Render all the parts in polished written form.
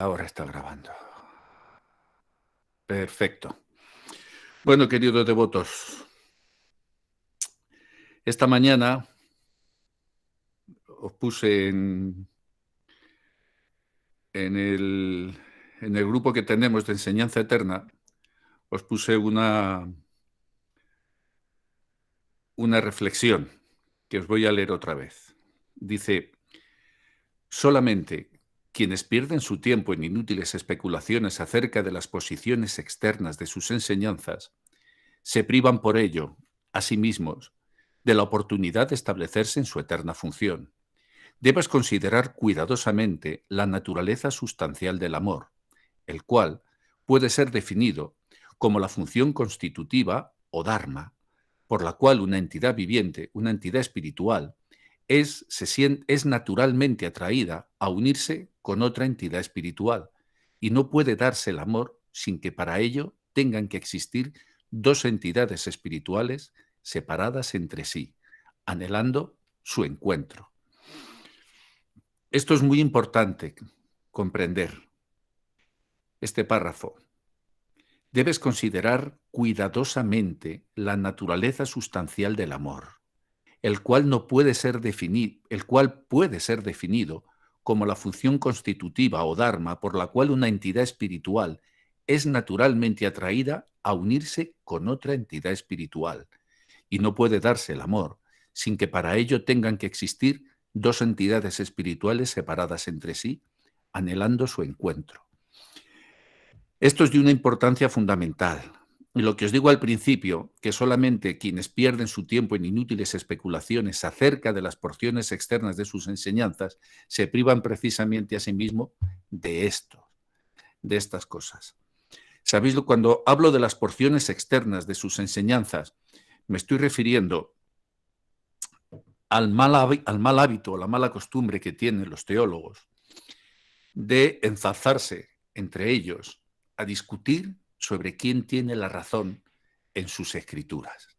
Ahora está grabando. Perfecto. Bueno, queridos devotos, esta mañana os puse en el grupo que tenemos de enseñanza eterna, os puse una reflexión que os voy a leer otra vez. Dice: solamente quienes pierden su tiempo en inútiles especulaciones acerca de las posiciones externas de sus enseñanzas se privan por ello, a sí mismos, de la oportunidad de establecerse en su eterna función. Debes considerar cuidadosamente la naturaleza sustancial del amor, el cual puede ser definido como la función constitutiva o dharma, por la cual una entidad viviente, una entidad espiritual, es naturalmente atraída a unirse con otra entidad espiritual, y no puede darse el amor sin que para ello tengan que existir dos entidades espirituales separadas entre sí, anhelando su encuentro. Esto es muy importante comprender. Este párrafo. Debes considerar cuidadosamente la naturaleza sustancial del amor, el cual puede ser definido como la función constitutiva o dharma por la cual una entidad espiritual es naturalmente atraída a unirse con otra entidad espiritual, y no puede darse el amor sin que para ello tengan que existir dos entidades espirituales separadas entre sí, anhelando su encuentro. Esto es de una importancia fundamental. Y lo que os digo al principio, que solamente quienes pierden su tiempo en inútiles especulaciones acerca de las porciones externas de sus enseñanzas, se privan precisamente a sí mismos de esto, de estas cosas. ¿Sabéis? Cuando hablo de las porciones externas de sus enseñanzas, me estoy refiriendo al mal hábito, la mala costumbre que tienen los teólogos de enzarzarse entre ellos a discutir sobre quién tiene la razón en sus escrituras.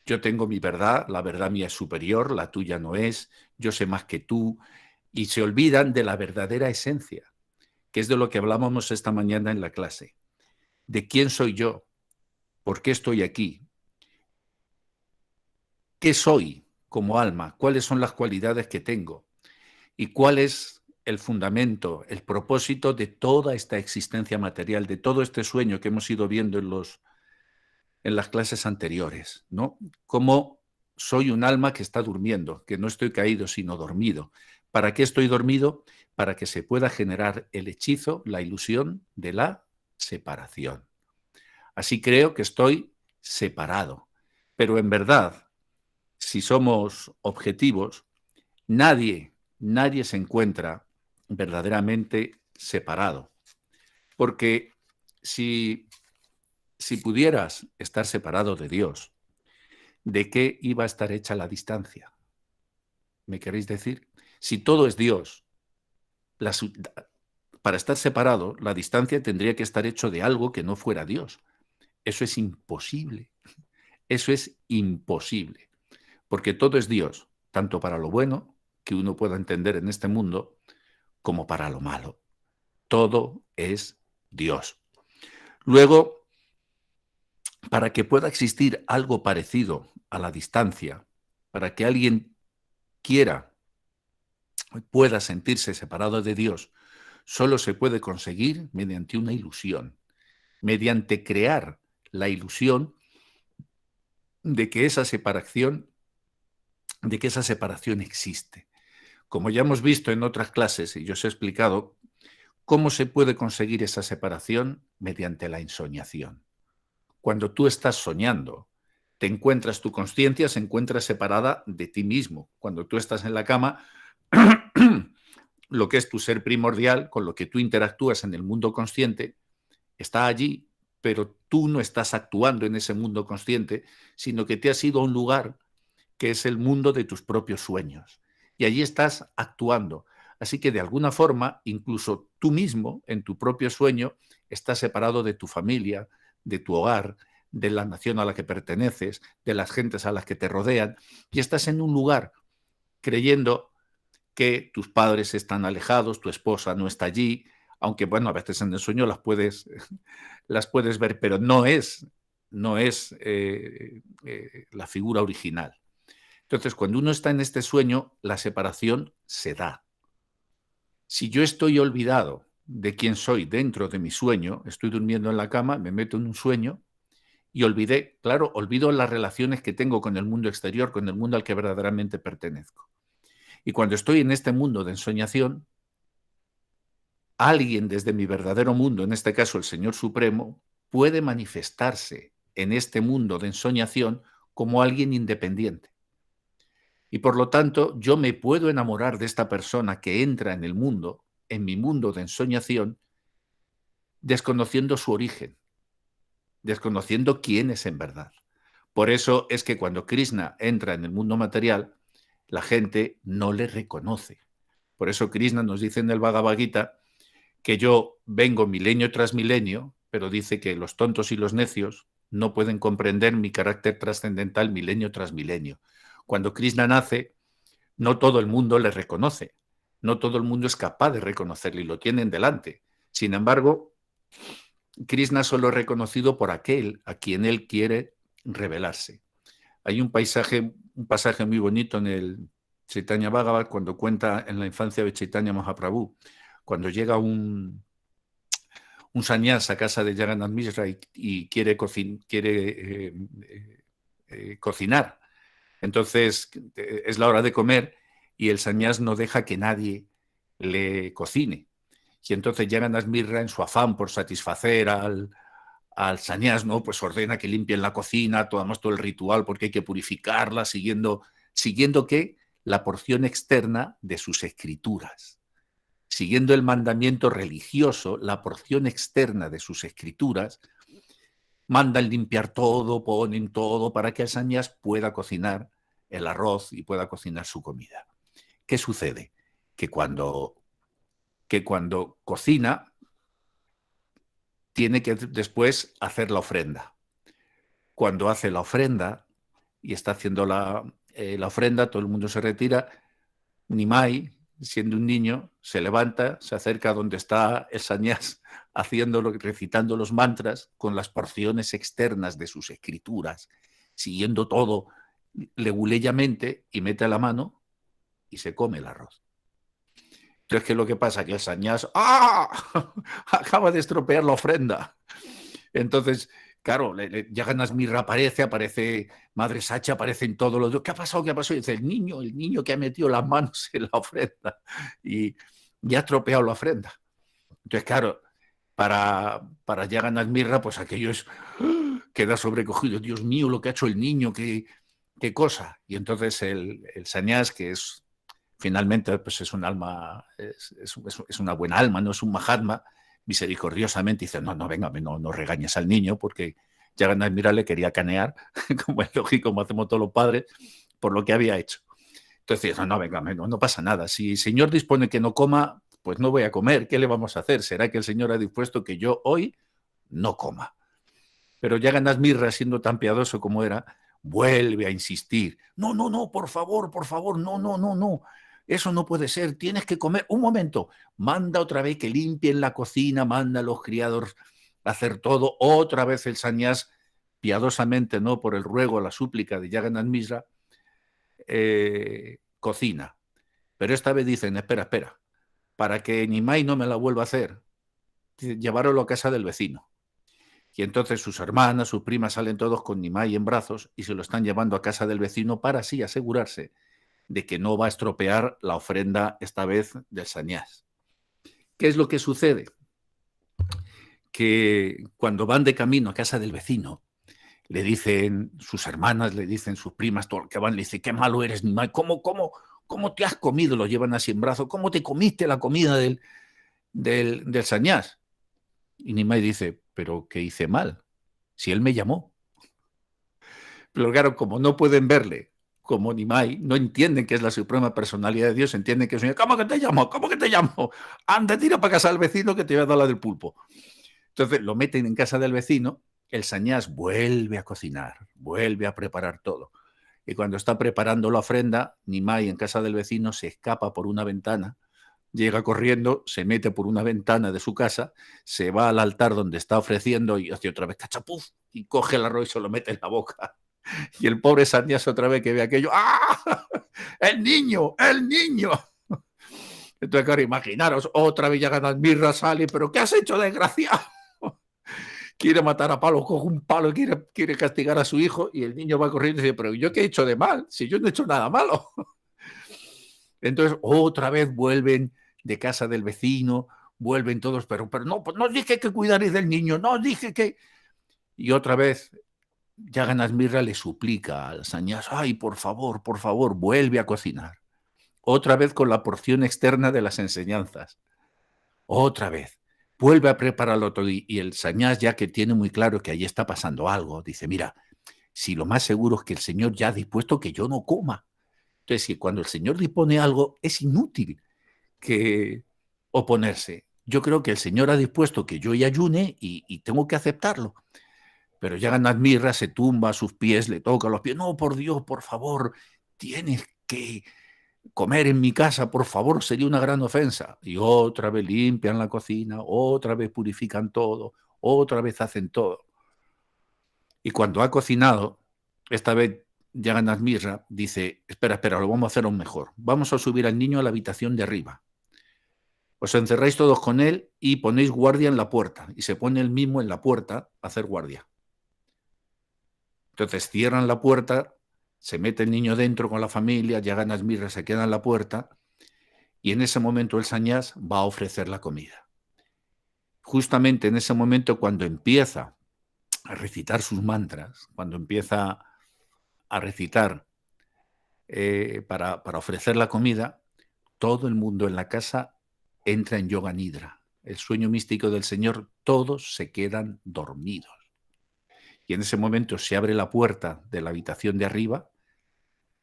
Yo tengo mi verdad, la verdad mía es superior, la tuya no es, yo sé más que tú, y se olvidan de la verdadera esencia, que es de lo que hablábamos esta mañana en la clase. ¿De quién soy yo? ¿Por qué estoy aquí? ¿Qué soy como alma? ¿Cuáles son las cualidades que tengo? ¿Y cuál es el fundamento, el propósito de toda esta existencia material, de todo este sueño que hemos ido viendo en las clases anteriores, ¿no? Cómo soy un alma que está durmiendo, que no estoy caído, sino dormido. ¿Para qué estoy dormido? Para que se pueda generar el hechizo, la ilusión de la separación. Así creo que estoy separado. Pero en verdad, si somos objetivos, nadie se encuentra verdaderamente separado. Porque si pudieras estar separado de Dios, ¿de qué iba a estar hecha la distancia? ¿Me queréis decir? Si todo es Dios, para estar separado, la distancia tendría que estar hecho de algo que no fuera Dios. Eso es imposible. Eso es imposible. Porque todo es Dios, tanto para lo bueno que uno pueda entender en este mundo, como para lo malo. Todo es Dios. Luego, para que pueda existir algo parecido a la distancia, para que alguien pueda sentirse separado de Dios, solo se puede conseguir mediante una ilusión, mediante crear la ilusión de que esa separación existe. Como ya hemos visto en otras clases y yo os he explicado, ¿cómo se puede conseguir esa separación? Mediante la ensoñación. Cuando tú estás soñando, tu consciencia se encuentra separada de ti mismo. Cuando tú estás en la cama, lo que es tu ser primordial, con lo que tú interactúas en el mundo consciente, está allí, pero tú no estás actuando en ese mundo consciente, sino que te has ido a un lugar que es el mundo de tus propios sueños. Y allí estás actuando. Así que de alguna forma, incluso tú mismo, en tu propio sueño, estás separado de tu familia, de tu hogar, de la nación a la que perteneces, de las gentes a las que te rodean, y estás en un lugar creyendo que tus padres están alejados, tu esposa no está allí, aunque bueno, a veces en el sueño las puedes ver, pero no es la figura original. Entonces, cuando uno está en este sueño, la separación se da. Si yo estoy olvidado de quién soy dentro de mi sueño, estoy durmiendo en la cama, me meto en un sueño y olvido las relaciones que tengo con el mundo exterior, con el mundo al que verdaderamente pertenezco. Y cuando estoy en este mundo de ensoñación, alguien desde mi verdadero mundo, en este caso el Señor Supremo, puede manifestarse en este mundo de ensoñación como alguien independiente. Y por lo tanto, yo me puedo enamorar de esta persona que entra en el mundo, en mi mundo de ensoñación, desconociendo su origen, desconociendo quién es en verdad. Por eso es que cuando Krishna entra en el mundo material, la gente no le reconoce. Por eso Krishna nos dice en el Bhagavad Gita que yo vengo milenio tras milenio, pero dice que los tontos y los necios no pueden comprender mi carácter trascendental milenio tras milenio. Cuando Krishna nace, no todo el mundo le reconoce, no todo el mundo es capaz de reconocerle y lo tienen delante. Sin embargo, Krishna solo es reconocido por aquel a quien él quiere revelarse. Hay un pasaje muy bonito en el Chaitanya Bhagavat cuando cuenta en la infancia de Chaitanya Mahaprabhu, cuando llega un sannyas a casa de Jagannath Mishra y quiere cocinar. Entonces es la hora de comer y el sannyas no deja que nadie le cocine. Y entonces Jagannath Mishra, en su afán por satisfacer al sannyas, ¿no? Pues ordena que limpien la cocina, tomamos todo el ritual porque hay que purificarla, siguiendo ¿qué? La porción externa de sus escrituras. Siguiendo el mandamiento religioso, la porción externa de sus escrituras, mandan limpiar todo, ponen todo para que el sannyas pueda cocinar el arroz y pueda cocinar su comida. ¿Qué sucede? Que cuando cocina, tiene que después hacer la ofrenda. Cuando hace la ofrenda y está haciendo la ofrenda, todo el mundo se retira. Nimai, siendo un niño, se levanta, se acerca a donde está el sannyas recitando los mantras con las porciones externas de sus escrituras, siguiendo todo leguleyamente, y mete la mano y se come el arroz. Entonces, ¿qué es lo que pasa? Que el sannyas acaba de estropear la ofrenda. Entonces, claro, Jagannath Mishra aparece Madre Sacha, aparecen todos los dos. ¿Qué ha pasado? ¿Qué ha pasado? Y dice, el niño que ha metido las manos en la ofrenda y ha estropeado la ofrenda. Entonces, claro, para Jagannath Mishra, pues aquello queda sobrecogido. Dios mío, lo que ha hecho el niño, qué cosa. Y entonces el sannyas, que es finalmente pues es un alma, es una buena alma, no es un mahatma, misericordiosamente dice, no, venga, no regañes al niño, porque Jagannath Mishra le quería canear, como es lógico, como hacemos todos los padres, por lo que había hecho. Entonces, no, venga, no pasa nada. Si el Señor dispone que no coma, pues no voy a comer. ¿Qué le vamos a hacer? ¿Será que el Señor ha dispuesto que yo hoy no coma? Pero Jagannath Mishra, siendo tan piadoso como era, vuelve a insistir. No, por favor, no. Eso no puede ser, tienes que comer. Un momento, manda otra vez que limpien la cocina, manda a los criados a hacer todo. Otra vez el sannyas, piadosamente, no por el ruego, la súplica de Jagannath Mishra, cocina. Pero esta vez dicen, espera, para que Nimai no me la vuelva a hacer, llevarlo a casa del vecino. Y entonces sus hermanas, sus primas salen todos con Nimai en brazos y se lo están llevando a casa del vecino para así asegurarse de que no va a estropear la ofrenda esta vez del sannyas. ¿Qué es lo que sucede? Que cuando van de camino a casa del vecino, le dicen sus hermanas, le dicen sus primas, todo lo que van, le dicen, qué malo eres, Nimai, ¿cómo te has comido? Lo llevan así en brazos, ¿cómo te comiste la comida del sannyas? Y Nimai dice, pero ¿qué hice mal? Si él me llamó. Pero claro, como no pueden verle como Nimai, no entienden que es la suprema personalidad de Dios, entienden que es un... ¿Cómo que te llamo? Anda, tira para casa al vecino que te voy a dar la del pulpo. Entonces lo meten en casa del vecino, el sannyas vuelve a cocinar, vuelve a preparar todo. Y cuando está preparando la ofrenda, Nimai en casa del vecino se escapa por una ventana llega corriendo, se mete por una ventana de su casa, se va al altar donde está ofreciendo y hace otra vez cachapuf y coge el arroz y se lo mete en la boca. Y el pobre Sandías otra vez que ve aquello, ¡ah! ¡El niño! ¡El niño! Entonces, claro, imaginaros, otra vez ya ganas mirra, sale, pero ¿qué has hecho, desgraciado? Quiere matar a palo, coge un palo, quiere castigar a su hijo y el niño va corriendo y dice, pero ¿yo qué he hecho de mal? Si yo no he hecho nada malo. Entonces, otra vez vuelven de casa del vecino, vuelven todos, pero no, pues no dije que cuidaréis del niño, no dije que... Y otra vez, Yagan Mirra le suplica al Sañás, ay, por favor, vuelve a cocinar. Otra vez con la porción externa de las enseñanzas. Otra vez. Vuelve a prepararlo todo. Y el Sañás, ya que tiene muy claro que ahí está pasando algo, dice, mira, si lo más seguro es que el Señor ya ha dispuesto que yo no coma. Entonces, si cuando el Señor dispone algo, es inútil que oponerse. Yo creo que el Señor ha dispuesto que yo ayune y tengo que aceptarlo. Pero Yagan Mirra se tumba a sus pies, le toca los pies. No, por Dios, por favor, tienes que comer en mi casa, por favor, sería una gran ofensa. Y otra vez limpian la cocina, otra vez purifican todo, otra vez hacen todo. Y cuando ha cocinado, esta vez Yagan Mirra dice, espera, lo vamos a hacer aún mejor. Vamos a subir al niño a la habitación de arriba. Os encerráis todos con él y ponéis guardia en la puerta. Y se pone él mismo en la puerta a hacer guardia. Entonces cierran la puerta, se mete el niño dentro con la familia, Yagan Mirra se queda en la puerta y en ese momento el Sañás va a ofrecer la comida. Justamente en ese momento cuando empieza a recitar sus mantras, cuando empieza a recitar para ofrecer la comida, todo el mundo en la casa entra en yoga nidra, el sueño místico del Señor, todos se quedan dormidos. Y en ese momento se abre la puerta de la habitación de arriba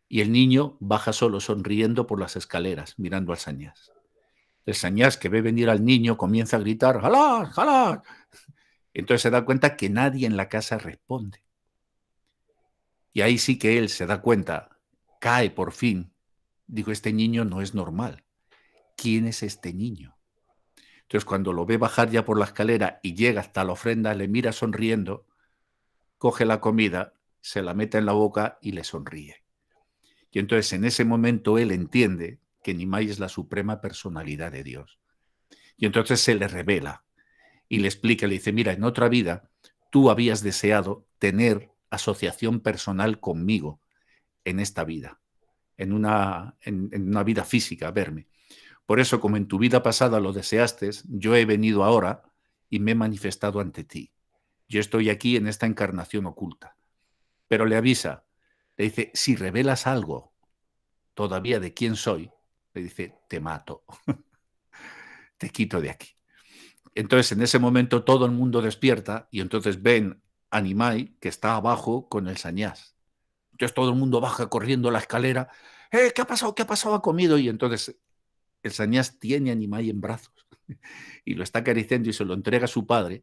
y el niño baja solo sonriendo por las escaleras, mirando al Sañás. El Sañás, que ve venir al niño, comienza a gritar, ¡jalá, jalá! Entonces se da cuenta que nadie en la casa responde. Y ahí sí que él se da cuenta, cae por fin. Digo, este niño no es normal. ¿Quién es este niño? Entonces cuando lo ve bajar ya por la escalera y llega hasta la ofrenda, le mira sonriendo, coge la comida, se la mete en la boca y le sonríe. Y entonces en ese momento él entiende que Nimai es la suprema personalidad de Dios. Y entonces se le revela y le explica, le dice, mira, en otra vida tú habías deseado tener asociación personal conmigo en esta vida, en una vida física, verme. Por eso, como en tu vida pasada lo deseaste, yo he venido ahora y me he manifestado ante ti. Yo estoy aquí en esta encarnación oculta. Pero le avisa, le dice, si revelas algo todavía de quién soy, le dice, te mato, te quito de aquí. Entonces, en ese momento todo el mundo despierta y entonces ven a Nimai que está abajo con el Sañás. Entonces todo el mundo baja corriendo la escalera. ¿Qué ha pasado? ¿Qué ha pasado? ¿Ha comido? Y entonces el Sañás tiene a Nimai en brazos y lo está acariciando y se lo entrega a su padre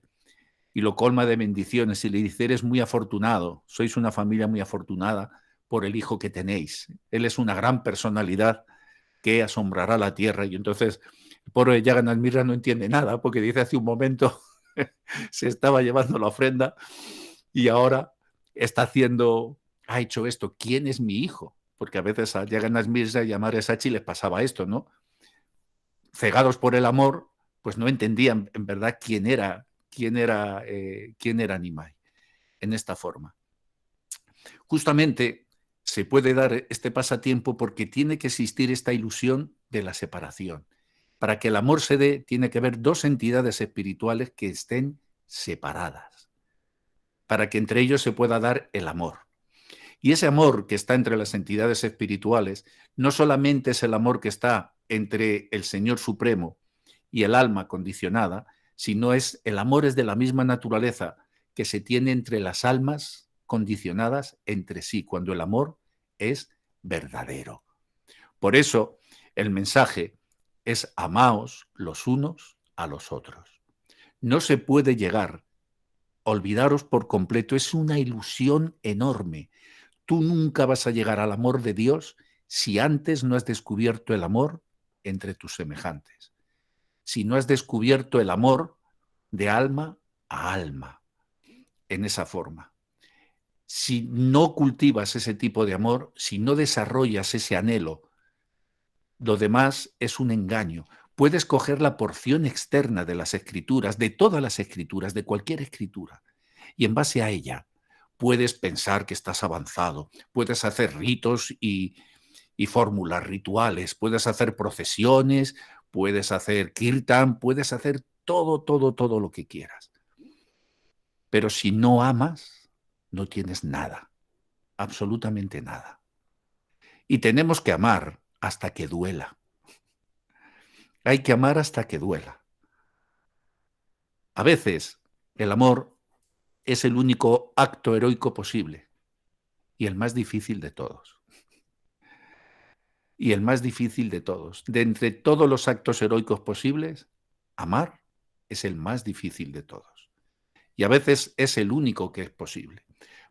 y lo colma de bendiciones y le dice, eres muy afortunado, sois una familia muy afortunada por el hijo que tenéis. Él es una gran personalidad que asombrará la tierra. Y entonces el pobre Yagan Mirra no entiende nada porque dice hace un momento se estaba llevando la ofrenda y ahora está haciendo, ha hecho esto. ¿Quién es mi hijo? Porque a veces a Yagan Mirra y a Madre Sachi les pasaba esto, ¿no? Cegados por el amor, pues no entendían en verdad quién era Nimai en esta forma. Justamente se puede dar este pasatiempo porque tiene que existir esta ilusión de la separación. Para que el amor se dé, tiene que haber dos entidades espirituales que estén separadas, para que entre ellos se pueda dar el amor. Y ese amor que está entre las entidades espirituales no solamente es el amor que está entre el Señor Supremo y el alma condicionada, sino el amor es de la misma naturaleza que se tiene entre las almas condicionadas entre sí, cuando el amor es verdadero. Por eso el mensaje es amaos los unos a los otros. No se puede llegar, olvidaros por completo, es una ilusión enorme. Tú nunca vas a llegar al amor de Dios si antes no has descubierto el amor entre tus semejantes, si no has descubierto el amor de alma a alma en esa forma. Si no cultivas ese tipo de amor, si no desarrollas ese anhelo, lo demás es un engaño. Puedes coger la porción externa de las escrituras, de todas las escrituras, de cualquier escritura, y en base a ella puedes pensar que estás avanzado, puedes hacer ritos y fórmulas rituales, puedes hacer procesiones, puedes hacer kirtan, puedes hacer todo lo que quieras. Pero si no amas, no tienes nada, absolutamente nada. Y tenemos que amar hasta que duela. Hay que amar hasta que duela. A veces el amor es el único acto heroico posible y el más difícil de todos. Y el más difícil de todos. De entre todos los actos heroicos posibles, amar es el más difícil de todos. Y a veces es el único que es posible.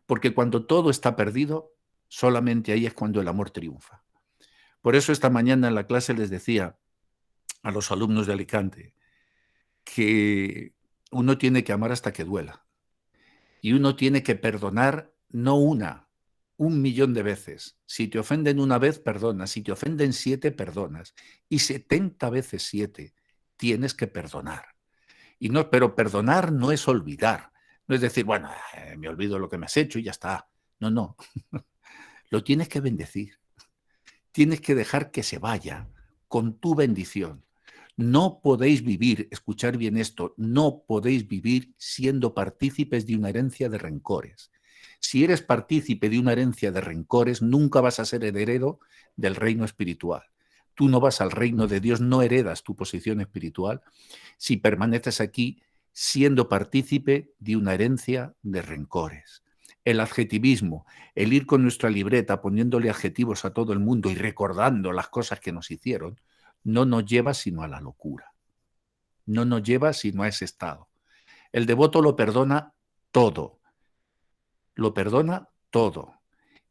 Porque cuando todo está perdido, solamente ahí es cuando el amor triunfa. Por eso esta mañana en la clase les decía a los alumnos de Alicante que uno tiene que amar hasta que duela. Y uno tiene que perdonar no una, 1.000.000 de veces. Si te ofenden una vez, perdonas. Si te ofenden 7, perdonas. Y 70 veces 7 tienes que perdonar. Y no, pero perdonar no es olvidar. No es decir, bueno, me olvido lo que me has hecho y ya está. No, no. Lo tienes que bendecir. Tienes que dejar que se vaya con tu bendición. No podéis vivir, escuchar bien esto, no podéis vivir siendo partícipes de una herencia de rencores. Si eres partícipe de una herencia de rencores, nunca vas a ser heredero del reino espiritual. Tú no vas al reino de Dios, no heredas tu posición espiritual si permaneces aquí siendo partícipe de una herencia de rencores. El adjetivismo, el ir con nuestra libreta poniéndole adjetivos a todo el mundo y recordando las cosas que nos hicieron, no nos lleva sino a la locura. No nos lleva sino a ese estado. El devoto lo perdona todo. Lo perdona todo.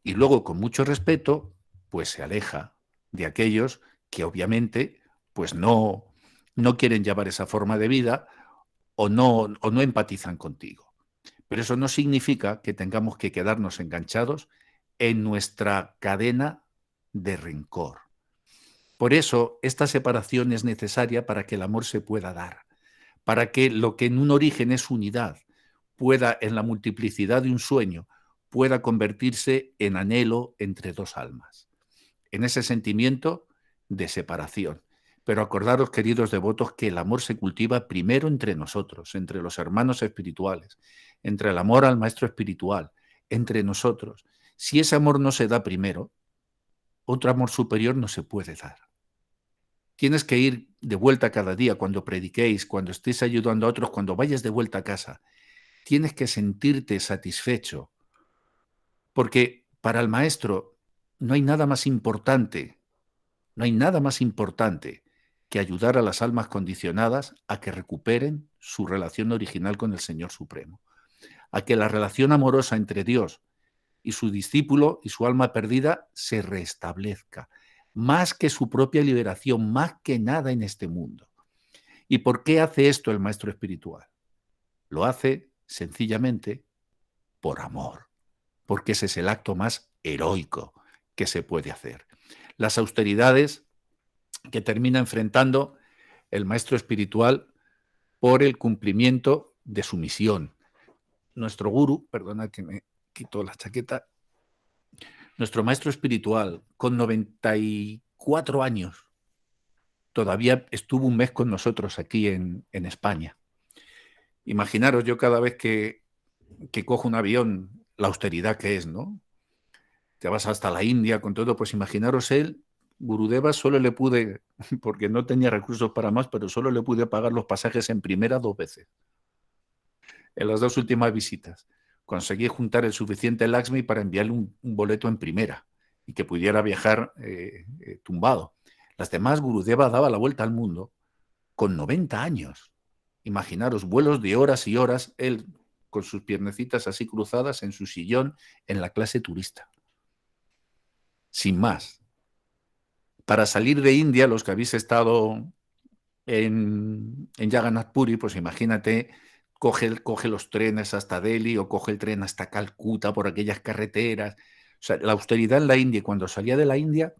Y luego, con mucho respeto, pues se aleja de aquellos que obviamente pues no quieren llevar esa forma de vida o no empatizan contigo. Pero eso no significa que tengamos que quedarnos enganchados en nuestra cadena de rencor. Por eso, esta separación es necesaria para que el amor se pueda dar, para que lo que en un origen es unidad pueda, en la multiplicidad de un sueño, pueda convertirse en anhelo entre dos almas, en ese sentimiento de separación. Pero acordaros, queridos devotos, que el amor se cultiva primero entre nosotros, entre los hermanos espirituales, entre el amor al maestro espiritual, entre nosotros. Si ese amor no se da primero, otro amor superior no se puede dar. Tienes que ir de vuelta cada día cuando prediquéis, cuando estéis ayudando a otros, cuando vayas de vuelta a casa. Tienes que sentirte satisfecho, porque para el maestro no hay nada más importante, que ayudar a las almas condicionadas a que recuperen su relación original con el Señor Supremo, a que la relación amorosa entre Dios y su discípulo y su alma perdida se restablezca, más que su propia liberación, más que nada en este mundo. ¿Y por qué hace esto el maestro espiritual? Lo hace sencillamente por amor, porque ese es el acto más heroico que se puede hacer. Las austeridades que termina enfrentando el maestro espiritual por el cumplimiento de su misión. Nuestro gurú, perdona que me quito la chaqueta, nuestro maestro espiritual, con 94 años, todavía estuvo un mes con nosotros aquí en España. Imaginaros, yo cada vez que cojo un avión, la austeridad que es, ¿no? Te vas hasta la India con todo, pues imaginaros él, Gurudeva solo le pude, porque no tenía recursos para más, pero solo le pude pagar los pasajes en primera 2 veces, en las 2 últimas visitas. Conseguí juntar el suficiente Laxmi para enviarle un boleto en primera y que pudiera viajar tumbado. Las demás, Gurudeva daba la vuelta al mundo con 90 años. Imaginaros, vuelos de horas y horas, él con sus piernecitas así cruzadas en su sillón en la clase turista. Sin más. Para salir de India, los que habéis estado en Jagannath Puri, pues imagínate, coge los trenes hasta Delhi o coge el tren hasta Calcuta por aquellas carreteras. O sea, la austeridad en la India, y cuando salía de la India,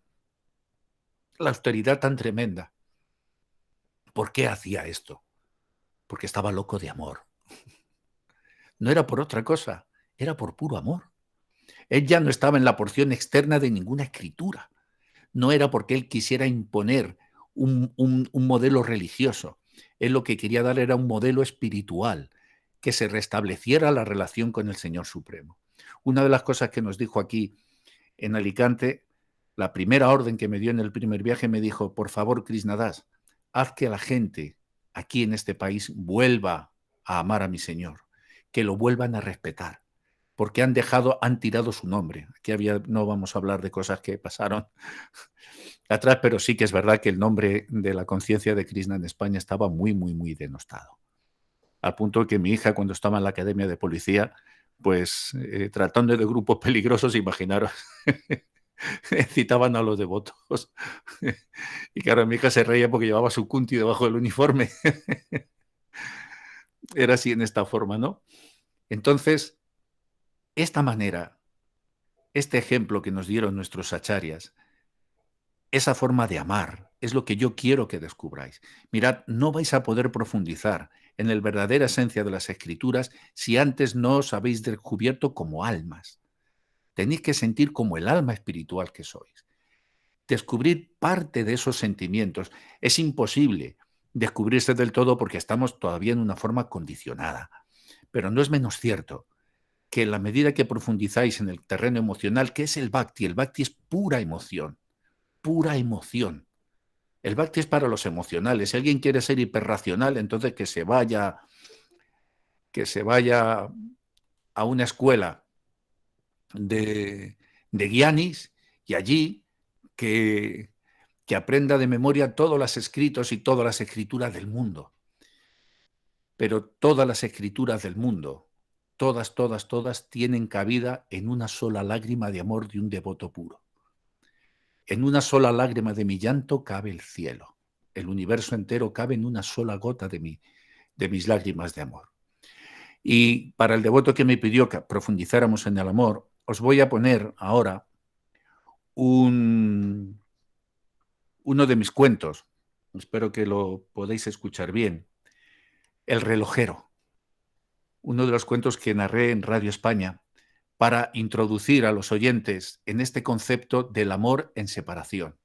la austeridad tan tremenda. ¿Por qué hacía esto? Porque estaba loco de amor. No era por otra cosa, era por puro amor. Él ya no estaba en la porción externa de ninguna escritura. No era porque él quisiera imponer un modelo religioso. Él lo que quería dar era un modelo espiritual, que se restableciera la relación con el Señor Supremo. Una de las cosas que nos dijo aquí en Alicante, la primera orden que me dio en el primer viaje, me dijo: por favor, Krishnadas, haz que la gente aquí en este país vuelva a amar a mi Señor, que lo vuelvan a respetar, porque han tirado su nombre. Aquí no vamos a hablar de cosas que pasaron atrás, pero sí que es verdad que el nombre de la conciencia de Krishna en España estaba muy, muy, muy denostado. Al punto que mi hija, cuando estaba en la academia de policía, pues tratando de grupos peligrosos, imaginaros, citaban a los devotos. Y claro, mi hija se reía porque llevaba su kunti debajo del uniforme. Era así en esta forma, ¿no? Entonces, esta manera, este ejemplo que nos dieron nuestros acharyas, esa forma de amar, es lo que yo quiero que descubráis. Mirad, no vais a poder profundizar en la verdadera esencia de las Escrituras si antes no os habéis descubierto como almas. Tenéis que sentir como el alma espiritual que sois. Descubrir parte de esos sentimientos. Es imposible descubrirse del todo porque estamos todavía en una forma condicionada. Pero no es menos cierto que en la medida que profundizáis en el terreno emocional, que es el bhakti es pura emoción, pura emoción. El bhakti es para los emocionales. Si alguien quiere ser hiperracional, entonces que se vaya a una escuela de gyanis y allí que aprenda de memoria todos los escritos y todas las escrituras del mundo. Pero todas las escrituras del mundo, todas, todas, todas, tienen cabida en una sola lágrima de amor de un devoto puro. En una sola lágrima de mi llanto cabe el cielo. El universo entero cabe en una sola gota de mis lágrimas de amor. Y para el devoto que me pidió que profundizáramos en el amor, os voy a poner ahora uno de mis cuentos. Espero que lo podáis escuchar bien. El relojero. Uno de los cuentos que narré en Radio España para introducir a los oyentes en este concepto del amor en separación.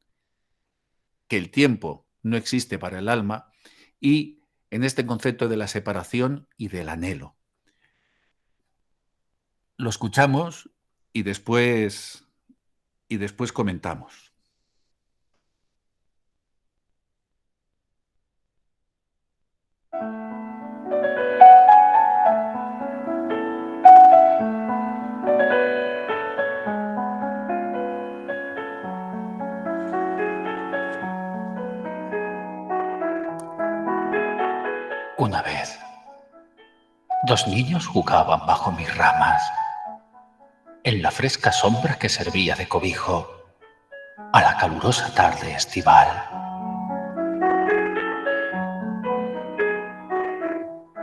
Que el tiempo no existe para el alma y en este concepto de la separación y del anhelo. Lo escuchamos y después comentamos. Una vez, dos niños jugaban bajo mis ramas, en la fresca sombra que servía de cobijo a la calurosa tarde estival.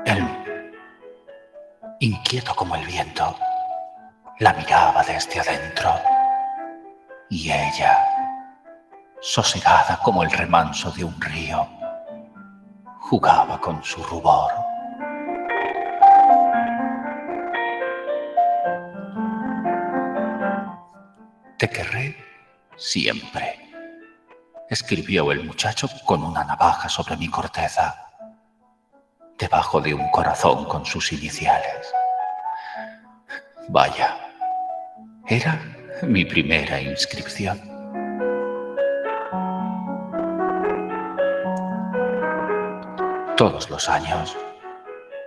Él, inquieto como el viento, la miraba desde adentro, y ella, sosegada como el remanso de un río, jugaba con su rubor. Te querré siempre, escribió el muchacho con una navaja sobre mi corteza, debajo de un corazón con sus iniciales. Vaya, era mi primera inscripción. Todos los años,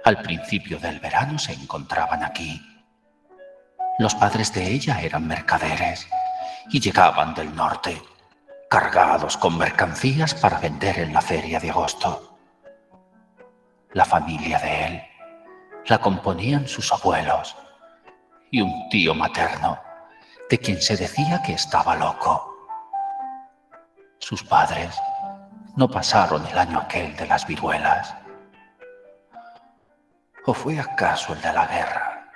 al principio del verano, se encontraban aquí. Los padres de ella eran mercaderes y llegaban del norte, cargados con mercancías para vender en la feria de agosto. La familia de él la componían sus abuelos y un tío materno, de quien se decía que estaba loco. Sus padres no pasaron el año aquel de las viruelas. ¿O fue acaso el de la guerra?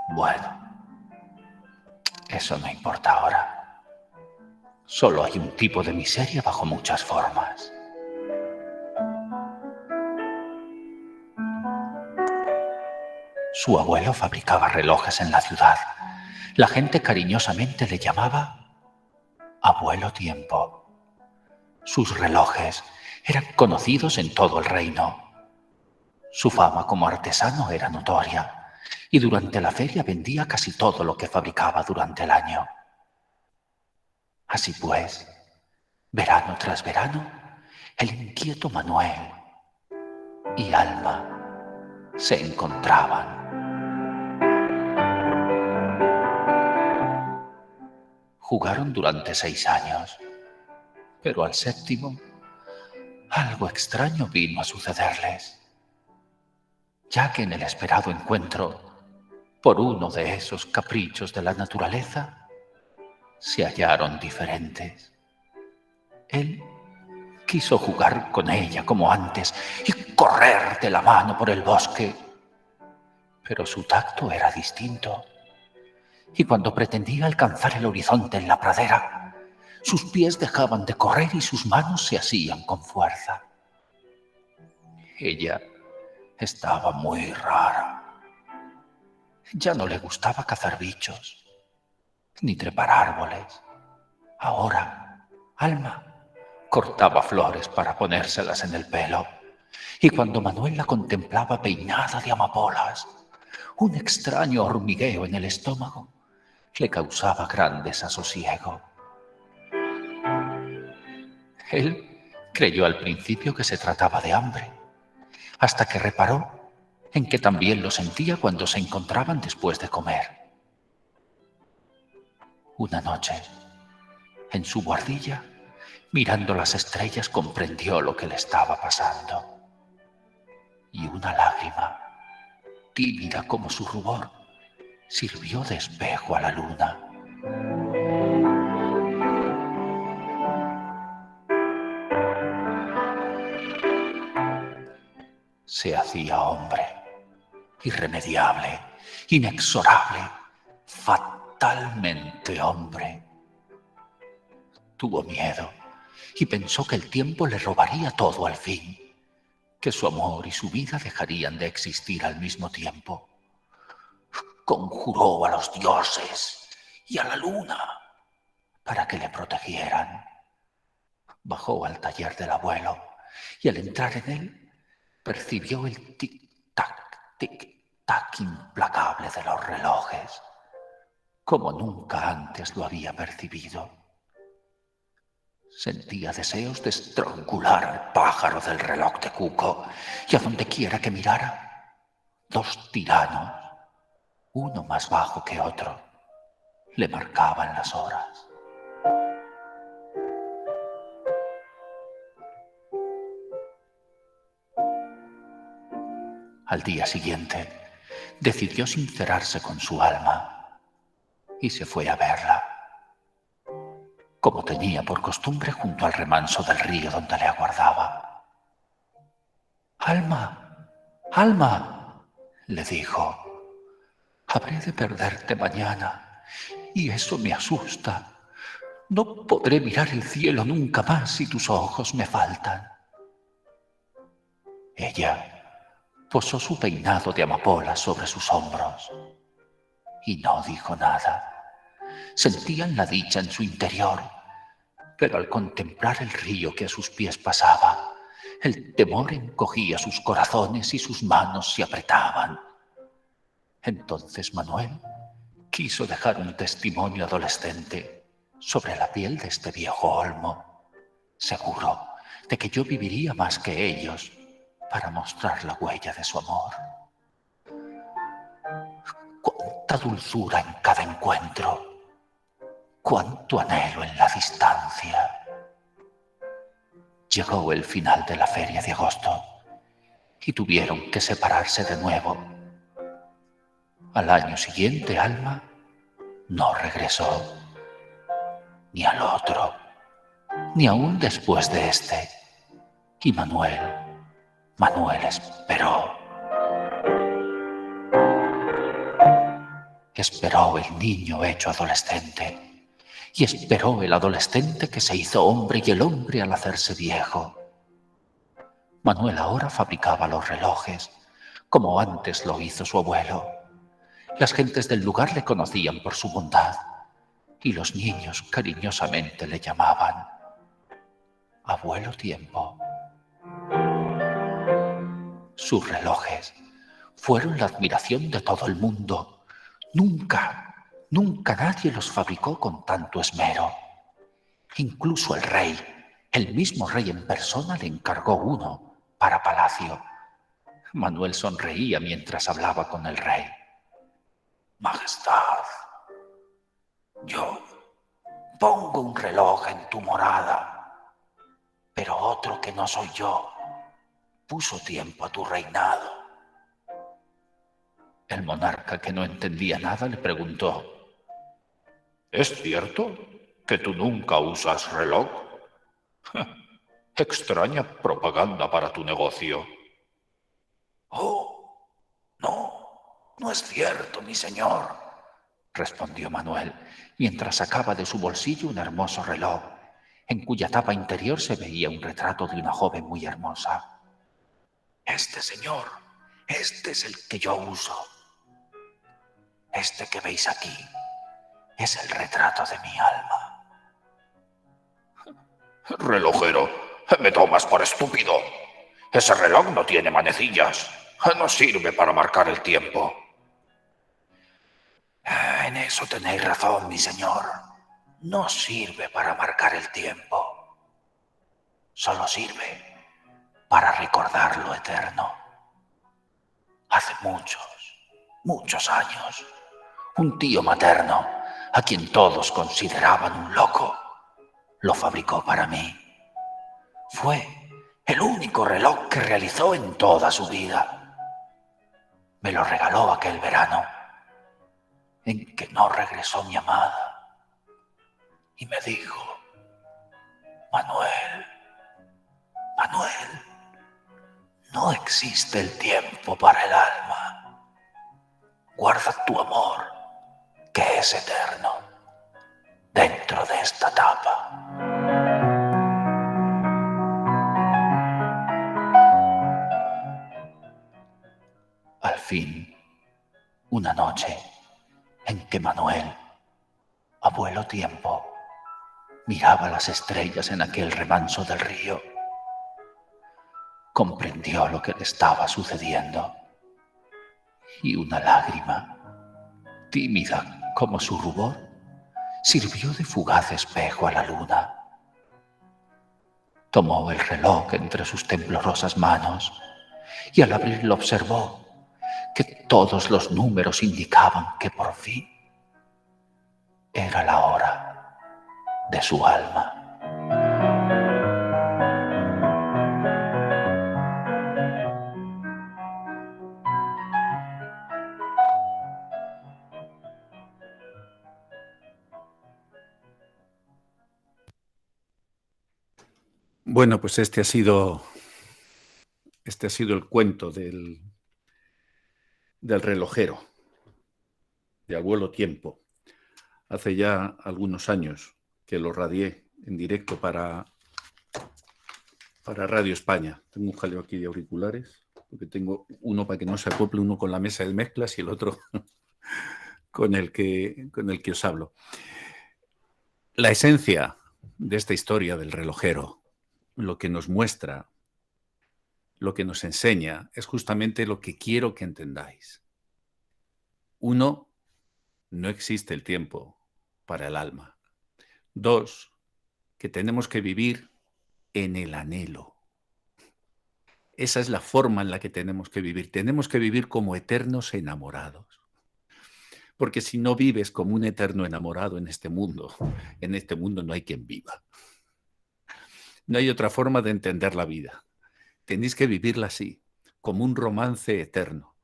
Bueno, eso no importa ahora. Solo hay un tipo de miseria bajo muchas formas. Su abuelo fabricaba relojes en la ciudad. La gente cariñosamente le llamaba Abuelo Tiempo. Sus relojes eran conocidos en todo el reino. Su fama como artesano era notoria y durante la feria vendía casi todo lo que fabricaba durante el año. Así pues, verano tras verano, el inquieto Manuel y Alma se encontraban. Jugaron durante 6 años, pero al séptimo, algo extraño vino a sucederles, ya que en el esperado encuentro, por uno de esos caprichos de la naturaleza, se hallaron diferentes. Él quiso jugar con ella como antes y correr de la mano por el bosque, pero su tacto era distinto, y cuando pretendía alcanzar el horizonte en la pradera, sus pies dejaban de correr y sus manos se asían con fuerza. Ella estaba muy rara. Ya no le gustaba cazar bichos, ni trepar árboles. Ahora, Alma cortaba flores para ponérselas en el pelo, y cuando Manuel la contemplaba peinada de amapolas, un extraño hormigueo en el estómago le causaba gran desasosiego. Él creyó al principio que se trataba de hambre, hasta que reparó en que también lo sentía cuando se encontraban después de comer. Una noche, en su guardilla, mirando las estrellas, comprendió lo que le estaba pasando. Y una lágrima, tímida como su rubor, sirvió de espejo a la luna. Se hacía hombre, irremediable, inexorable, fatalmente hombre. Tuvo miedo y pensó que el tiempo le robaría todo al fin, que su amor y su vida dejarían de existir al mismo tiempo. Conjuró a los dioses y a la luna para que le protegieran. Bajó al taller del abuelo y al entrar en él percibió el tic-tac implacable de los relojes, como nunca antes lo había percibido. Sentía deseos de estrangular al pájaro del reloj de cuco, y a donde quiera que mirara, 2 tiranos, uno más bajo que otro, le marcaban las horas. Al día siguiente, decidió sincerarse con su alma y se fue a verla, como tenía por costumbre, junto al remanso del río donde le aguardaba. «Alma, Alma», le dijo, «habré de perderte mañana y eso me asusta. No podré mirar el cielo nunca más si tus ojos me faltan». Ella posó su peinado de amapola sobre sus hombros y no dijo nada. Sentían la dicha en su interior, pero al contemplar el río que a sus pies pasaba, el temor encogía sus corazones y sus manos se apretaban. Entonces Manuel quiso dejar un testimonio adolescente sobre la piel de este viejo olmo, seguro de que yo viviría más que ellos para mostrar la huella de su amor. Cuánta dulzura en cada encuentro, cuánto anhelo en la distancia. Llegó el final de la feria de agosto y tuvieron que separarse de nuevo. Al año siguiente, Alma no regresó, ni al otro. ni aún después de este. Y Manuel esperó. Esperó el niño hecho adolescente. Y esperó el adolescente que se hizo hombre y el hombre al hacerse viejo. Manuel ahora fabricaba los relojes, como antes lo hizo su abuelo. Las gentes del lugar le conocían por su bondad y los niños cariñosamente le llamaban Abuelo Tiempo. Sus relojes fueron la admiración de todo el mundo. Nunca nadie los fabricó con tanto esmero. Incluso el mismo rey en persona, le encargó uno para palacio. Manuel sonreía mientras hablaba con el rey. Majestad, yo pongo un reloj en tu morada, pero otro que no soy yo puso tiempo a tu reinado. El monarca, que no entendía nada, le preguntó: ¿Es cierto que tú nunca usas reloj? Extraña propaganda para tu negocio. Oh, no es cierto, mi señor, respondió Manuel, mientras sacaba de su bolsillo un hermoso reloj, en cuya tapa interior se veía un retrato de una joven muy hermosa. Señor, este es el que yo uso. Este que veis aquí es el retrato de mi alma. Relojero, me tomas por estúpido. Ese reloj no tiene manecillas. No sirve para marcar el tiempo. En eso tenéis razón, mi señor. No sirve para marcar el tiempo. Solo sirve para recordar lo eterno. Hace muchos años, un tío materno, a quien todos consideraban un loco, lo fabricó para mí. Fue el único reloj que realizó en toda su vida. Me lo regaló aquel verano en que no regresó mi amada. Y me dijo: Manuel, no existe el tiempo para el alma. Guarda tu amor, que es eterno, dentro de esta tapa. Al fin, una noche en que Manuel, abuelo tiempo, miraba las estrellas en aquel remanso del río, comprendió lo que le estaba sucediendo y una lágrima, tímida como su rubor, sirvió de fugaz espejo a la luna. Tomó el reloj entre sus temblorosas manos y al abrirlo observó que todos los números indicaban que por fin era la hora de su alma. Bueno, pues este ha sido el cuento del relojero, de Abuelo Tiempo. Hace ya algunos años que lo radié en directo para Radio España. Tengo un jaleo aquí de auriculares, porque tengo uno para que no se acople, uno con la mesa de mezclas y el otro con el que os hablo. La esencia de esta historia del relojero, lo que nos muestra, lo que nos enseña, es justamente lo que quiero que entendáis. Uno, no existe el tiempo para el alma. Dos, que tenemos que vivir en el anhelo. Esa es la forma en la que tenemos que vivir. Tenemos que vivir como eternos enamorados. Porque si no vives como un eterno enamorado en este mundo no hay quien viva. No hay otra forma de entender la vida. Tenéis que vivirla así, como un romance eterno.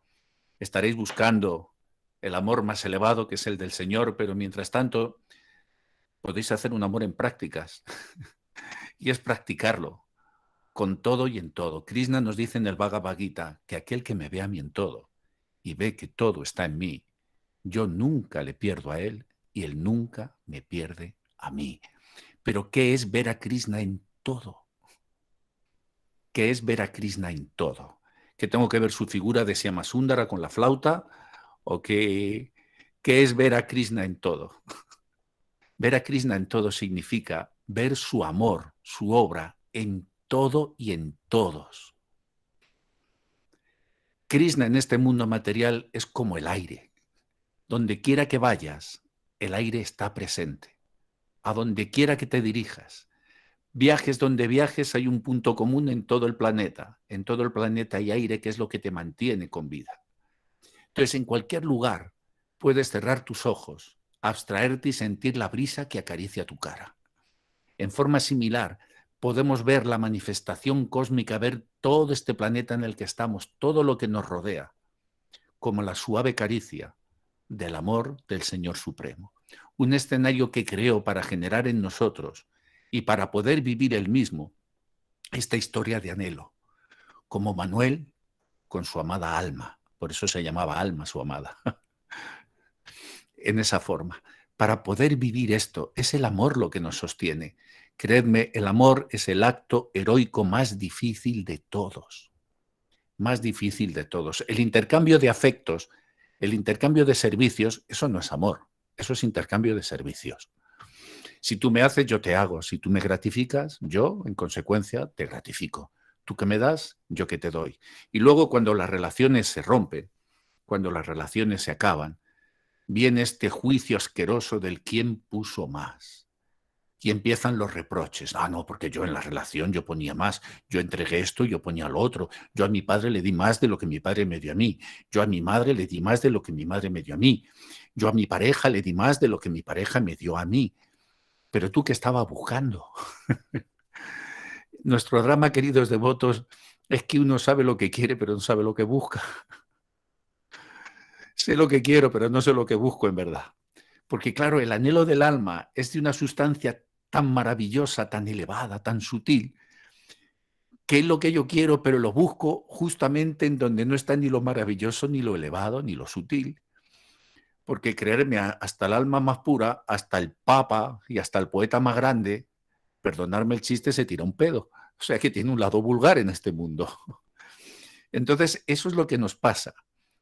Estaréis buscando el amor más elevado, que es el del Señor, pero mientras tanto podéis hacer un amor en prácticas. Y es practicarlo con todo y en todo. Krishna nos dice en el Bhagavad Gita que aquel que me ve a mí en todo y ve que todo está en mí, yo nunca le pierdo a él y él nunca me pierde a mí. Pero ¿qué es ver a Krishna en todo? ¿Qué es ver a Krishna en todo? ¿Que tengo que ver su figura de Syamasundara con la flauta? ¿O qué es ver a Krishna en todo? Ver a Krishna en todo significa ver su amor, su obra en todo y en todos. Krishna en este mundo material es como el aire. Donde quiera que vayas, el aire está presente. A donde quiera que te dirijas. Viajes donde viajes, hay un punto común en todo el planeta. En todo el planeta hay aire, que es lo que te mantiene con vida. Entonces, en cualquier lugar puedes cerrar tus ojos, abstraerte y sentir la brisa que acaricia tu cara. En forma similar, podemos ver la manifestación cósmica, ver todo este planeta en el que estamos, todo lo que nos rodea, como la suave caricia del amor del Señor Supremo. Un escenario que creó para generar en nosotros y para poder vivir él mismo esta historia de anhelo, como Manuel con su amada Alma. Por eso se llamaba Alma su amada. En esa forma. Para poder vivir esto, es el amor lo que nos sostiene. Creedme, el amor es el acto heroico más difícil de todos. Más difícil de todos. El intercambio de afectos, el intercambio de servicios, eso no es amor, eso es intercambio de servicios. Si tú me haces, yo te hago. Si tú me gratificas, yo, en consecuencia, te gratifico. Tú que me das, yo que te doy. Y luego cuando las relaciones se rompen, cuando las relaciones se acaban, viene este juicio asqueroso del quién puso más. Y empiezan los reproches. Ah, no, porque yo en la relación yo ponía más. Yo entregué esto y yo ponía lo otro. Yo a mi padre le di más de lo que mi padre me dio a mí. Yo a mi madre le di más de lo que mi madre me dio a mí. Yo a mi pareja le di más de lo que mi pareja me dio a mí. Pero tú, ¿qué estabas buscando? Nuestro drama, queridos devotos, es que uno sabe lo que quiere, pero no sabe lo que busca. Sé lo que quiero, pero no sé lo que busco en verdad. Porque claro, el anhelo del alma es de una sustancia tan maravillosa, tan elevada, tan sutil, que es lo que yo quiero, pero lo busco justamente en donde no está ni lo maravilloso, ni lo elevado, ni lo sutil. Porque creerme, hasta el alma más pura, hasta el papa y hasta el poeta más grande, perdonarme el chiste, se tira un pedo. O sea que tiene un lado vulgar en este mundo. Entonces, eso es lo que nos pasa.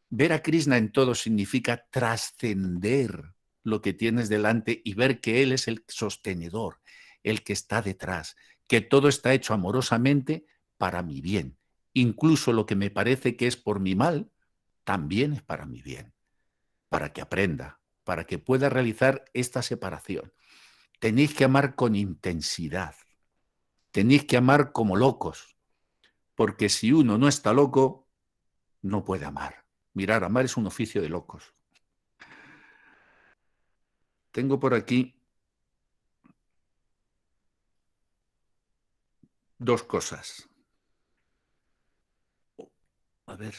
Ver a Krishna en todo significa trascender lo que tienes delante y ver que Él es el sostenedor, el que está detrás, que todo está hecho amorosamente para mi bien. Incluso lo que me parece que es por mi mal, también es para mi bien, para que aprenda, para que pueda realizar esta separación. Tenéis que amar con intensidad, tenéis que amar como locos, porque si uno no está loco, no puede amar. Mirar, amar es un oficio de locos. Tengo por aquí dos cosas. A ver.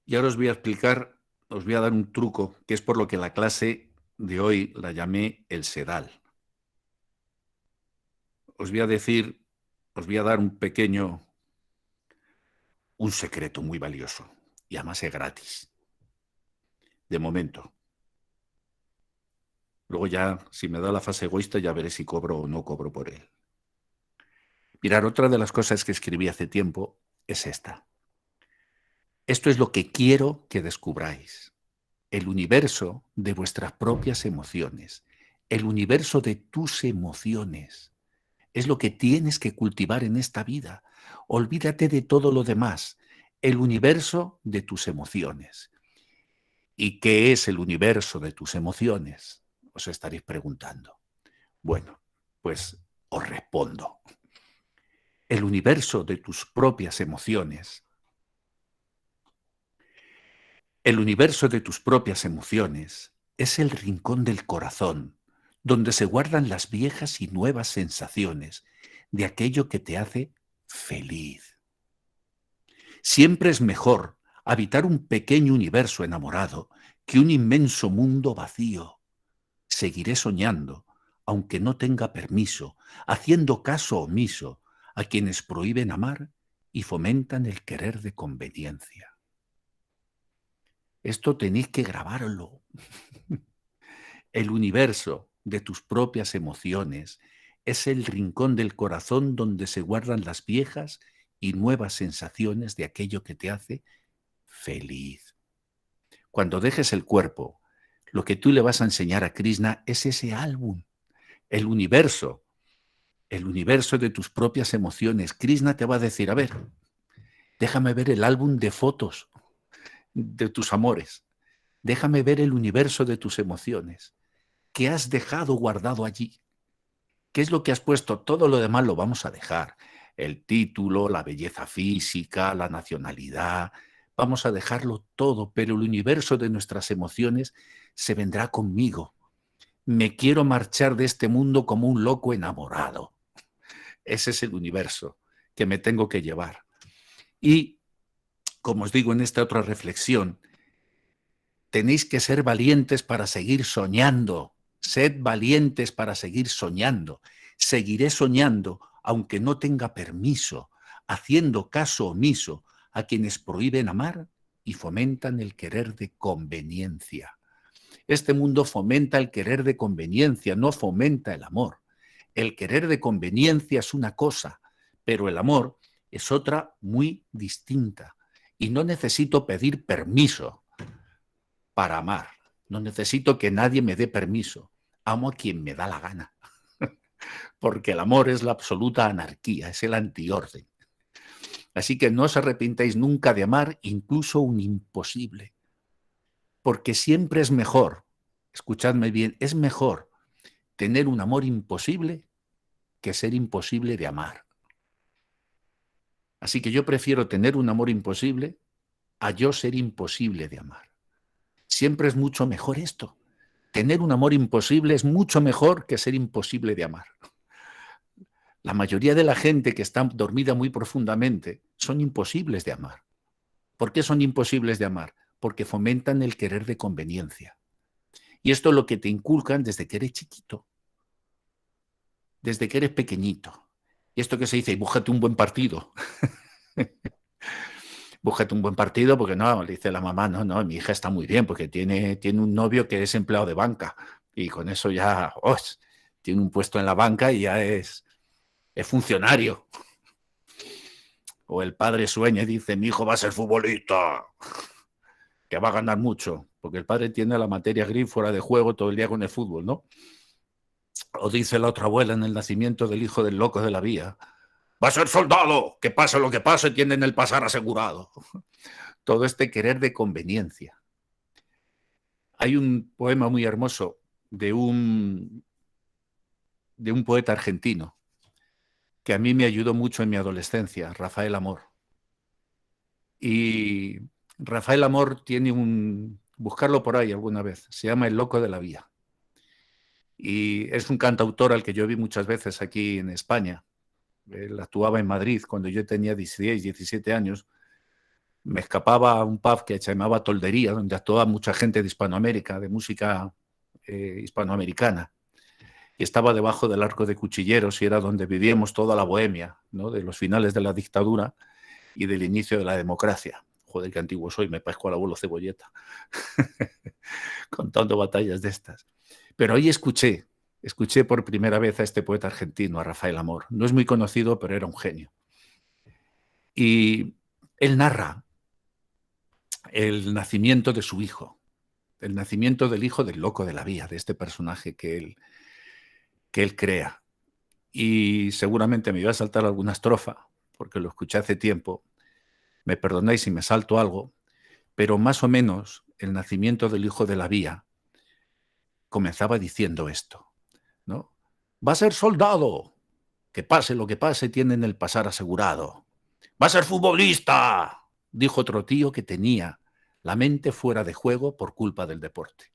Y ahora os voy a explicar, os voy a dar un truco, que es por lo que la clase de hoy la llamé el sedal. Os voy a decir, os voy a dar un secreto muy valioso. Y además es gratis. De momento. Luego ya, si me da la fase egoísta, ya veré si cobro o no cobro por él. Mirad, otra de las cosas que escribí hace tiempo es esta. Esto es lo que quiero que descubráis. El universo de vuestras propias emociones. El universo de tus emociones. Es lo que tienes que cultivar en esta vida. Olvídate de todo lo demás. El universo de tus emociones. ¿Y qué es el universo de tus emociones? Os estaréis preguntando. Bueno, pues os respondo. El universo de tus propias emociones. El universo de tus propias emociones es el rincón del corazón donde se guardan las viejas y nuevas sensaciones de aquello que te hace feliz. Siempre es mejor habitar un pequeño universo enamorado que un inmenso mundo vacío. Seguiré soñando, aunque no tenga permiso, haciendo caso omiso a quienes prohíben amar y fomentan el querer de conveniencia. Esto tenéis que grabarlo. El universo de tus propias emociones es el rincón del corazón donde se guardan las viejas y nuevas sensaciones de aquello que te hace feliz. Cuando dejes el cuerpo, lo que tú le vas a enseñar a Krishna es ese álbum, el universo de tus propias emociones. Krishna te va a decir, a ver, déjame ver el álbum de fotos de tus amores. Déjame ver el universo de tus emociones. ¿Qué has dejado guardado allí? ¿Qué es lo que has puesto? Todo lo demás lo vamos a dejar. El título, la belleza física, la nacionalidad. Vamos a dejarlo todo, pero el universo de nuestras emociones se vendrá conmigo. Me quiero marchar de este mundo como un loco enamorado. Ese es el universo que me tengo que llevar. Y, como os digo en esta otra reflexión, tenéis que ser valientes para seguir soñando. Sed valientes para seguir soñando. Seguiré soñando, aunque no tenga permiso, haciendo caso omiso a quienes prohíben amar y fomentan el querer de conveniencia. Este mundo fomenta el querer de conveniencia, no fomenta el amor. El querer de conveniencia es una cosa, pero el amor es otra muy distinta. Y no necesito pedir permiso para amar. No necesito que nadie me dé permiso. Amo a quien me da la gana. Porque el amor es la absoluta anarquía, es el antiorden. Así que no os arrepintáis nunca de amar incluso un imposible. Porque siempre es mejor, escuchadme bien, es mejor tener un amor imposible que ser imposible de amar. Así que yo prefiero tener un amor imposible a yo ser imposible de amar. Siempre es mucho mejor esto. Tener un amor imposible es mucho mejor que ser imposible de amar. La mayoría de la gente que está dormida muy profundamente son imposibles de amar. ¿Por qué son imposibles de amar? Porque fomentan el querer de conveniencia. Y esto es lo que te inculcan desde que eres chiquito, desde que eres pequeñito. Y esto que se dice, búscate un buen partido. Búscate un buen partido porque no, le dice la mamá, no, mi hija está muy bien porque tiene un novio que es empleado de banca y con eso ya tiene un puesto en la banca y ya es funcionario. O el padre sueña y dice, mi hijo va a ser futbolista, que va a ganar mucho, porque el padre tiene la materia gris fuera de juego todo el día con el fútbol, ¿no? O dice la otra abuela en el nacimiento del hijo del loco de la vía, va a ser soldado, que pase lo que pase, tienen el pasar asegurado. Todo este querer de conveniencia. Hay un poema muy hermoso de un poeta argentino que a mí me ayudó mucho en mi adolescencia, Rafael Amor. Y Rafael Amor tiene buscarlo por ahí alguna vez, se llama El loco de la vía. Y es un cantautor al que yo vi muchas veces aquí en España. Él actuaba en Madrid cuando yo tenía 16, 17 años. Me escapaba a un pub que se llamaba Toldería, donde actuaba mucha gente de Hispanoamérica, de música hispanoamericana. Y estaba debajo del Arco de Cuchilleros y era donde vivíamos toda la bohemia, ¿no? De los finales de la dictadura y del inicio de la democracia. Joder, qué antiguo soy, me parezco al abuelo Cebolleta, contando batallas de estas. Pero ahí escuché por primera vez a este poeta argentino, a Rafael Amor. No es muy conocido, pero era un genio. Y él narra el nacimiento de su hijo, el nacimiento del hijo del loco de la vía, de este personaje que él crea. Y seguramente me iba a saltar alguna estrofa, porque lo escuché hace tiempo. Me perdonáis si me salto algo, pero más o menos el nacimiento del hijo de la vía comenzaba diciendo esto, ¿no? Va a ser soldado, que pase lo que pase, tienen el pasar asegurado. Va a ser futbolista, dijo otro tío que tenía la mente fuera de juego por culpa del deporte.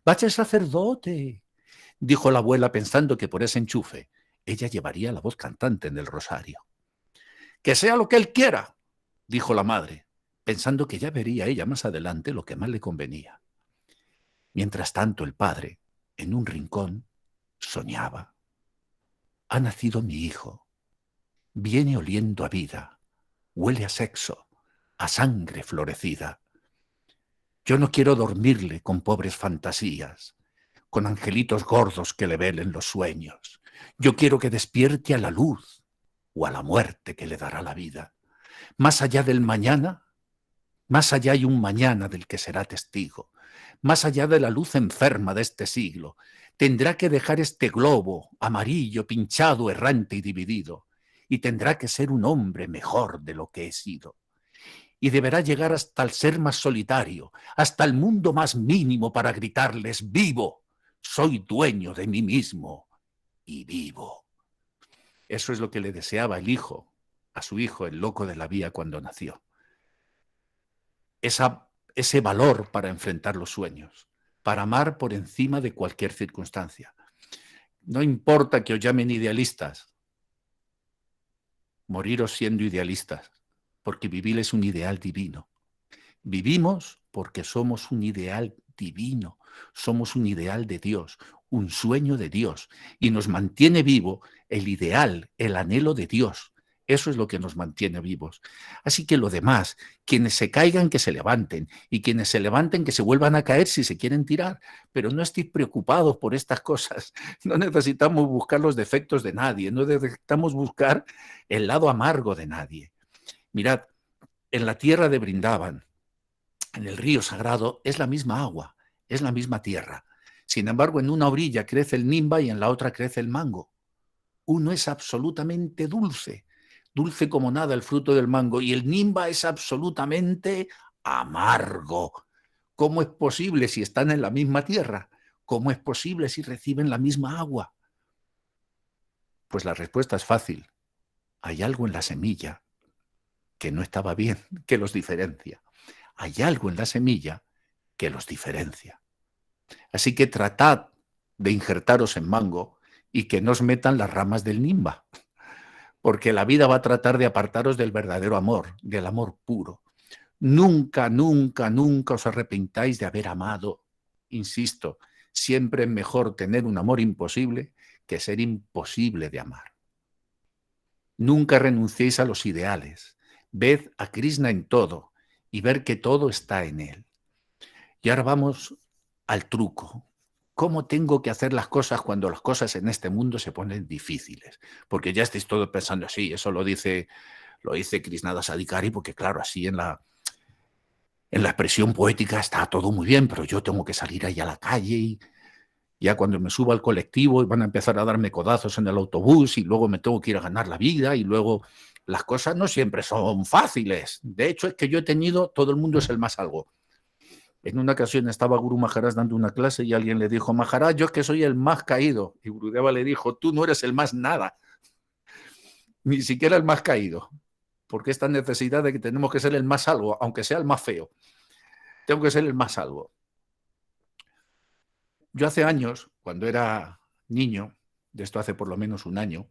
Va a ser sacerdote, dijo la abuela pensando que por ese enchufe ella llevaría la voz cantante en el rosario. Que sea lo que él quiera, dijo la madre, pensando que ya vería ella más adelante lo que más le convenía. Mientras tanto, el padre, en un rincón, Soñaba. Ha nacido mi hijo. Viene oliendo a vida. Huele a sexo, a sangre florecida. Yo no quiero dormirle con pobres fantasías, con angelitos gordos que le velen los sueños. Yo quiero que despierte a la luz o a la muerte que le dará la vida. Más allá del mañana, más allá hay un mañana del que será testigo. Más allá de la luz enferma de este siglo, tendrá que dejar este globo amarillo, pinchado, errante y dividido, y tendrá que ser un hombre mejor de lo que he sido. Y deberá llegar hasta el ser más solitario, hasta el mundo más mínimo para gritarles: vivo, soy dueño de mí mismo y vivo. Eso es lo que le deseaba el hijo a su hijo, el loco de la vía, cuando nació. Ese valor para enfrentar los sueños, para amar por encima de cualquier circunstancia. No importa que os llamen idealistas, moriros siendo idealistas, porque vivir es un ideal divino. Vivimos porque somos un ideal divino, somos un ideal de Dios, un sueño de Dios, y nos mantiene vivo el ideal, el anhelo de Dios. Eso es lo que nos mantiene vivos. Así que lo demás, quienes se caigan, que se levanten, y quienes se levanten, que se vuelvan a caer si se quieren tirar. Pero no estéis preocupados por estas cosas. No necesitamos buscar los defectos de nadie, no necesitamos buscar el lado amargo de nadie. Mirad, en la tierra de Brindavan, en el río sagrado, es la misma agua, es la misma tierra. Sin embargo, en una orilla crece el nimba y en la otra crece el mango. Uno es absolutamente dulce, dulce como nada el fruto del mango, y el nimba es absolutamente amargo. ¿Cómo es posible si están en la misma tierra? ¿Cómo es posible si reciben la misma agua? Pues la respuesta es fácil. Hay algo en la semilla que no estaba bien, que los diferencia. Hay algo en la semilla que los diferencia. Así que tratad de injertaros en mango y que no os metan las ramas del nimba, porque la vida va a tratar de apartaros del verdadero amor, del amor puro. Nunca, nunca, nunca os arrepentáis de haber amado. Insisto, siempre es mejor tener un amor imposible que ser imposible de amar. Nunca renunciéis a los ideales. Ved a Krishna en todo y ver que todo está en él. Y ahora vamos al truco. ¿Cómo tengo que hacer las cosas cuando las cosas en este mundo se ponen difíciles? Porque ya estáis todos pensando así, eso lo dice Krishnadass Adhikari, porque claro, así en la expresión poética está todo muy bien, pero yo tengo que salir ahí a la calle y ya cuando me subo al colectivo y van a empezar a darme codazos en el autobús y luego me tengo que ir a ganar la vida y luego las cosas no siempre son fáciles. De hecho, es que yo he tenido, todo el mundo es el más algo. En una ocasión estaba Guru Maharaj dando una clase y alguien le dijo: Maharaj, yo es que soy el más caído. Y Gurudeva le dijo: tú no eres el más nada, ni siquiera el más caído. Porque esta necesidad de que tenemos que ser el más algo, aunque sea el más feo. Tengo que ser el más algo. Yo hace años, cuando era niño, de esto hace por lo menos un año,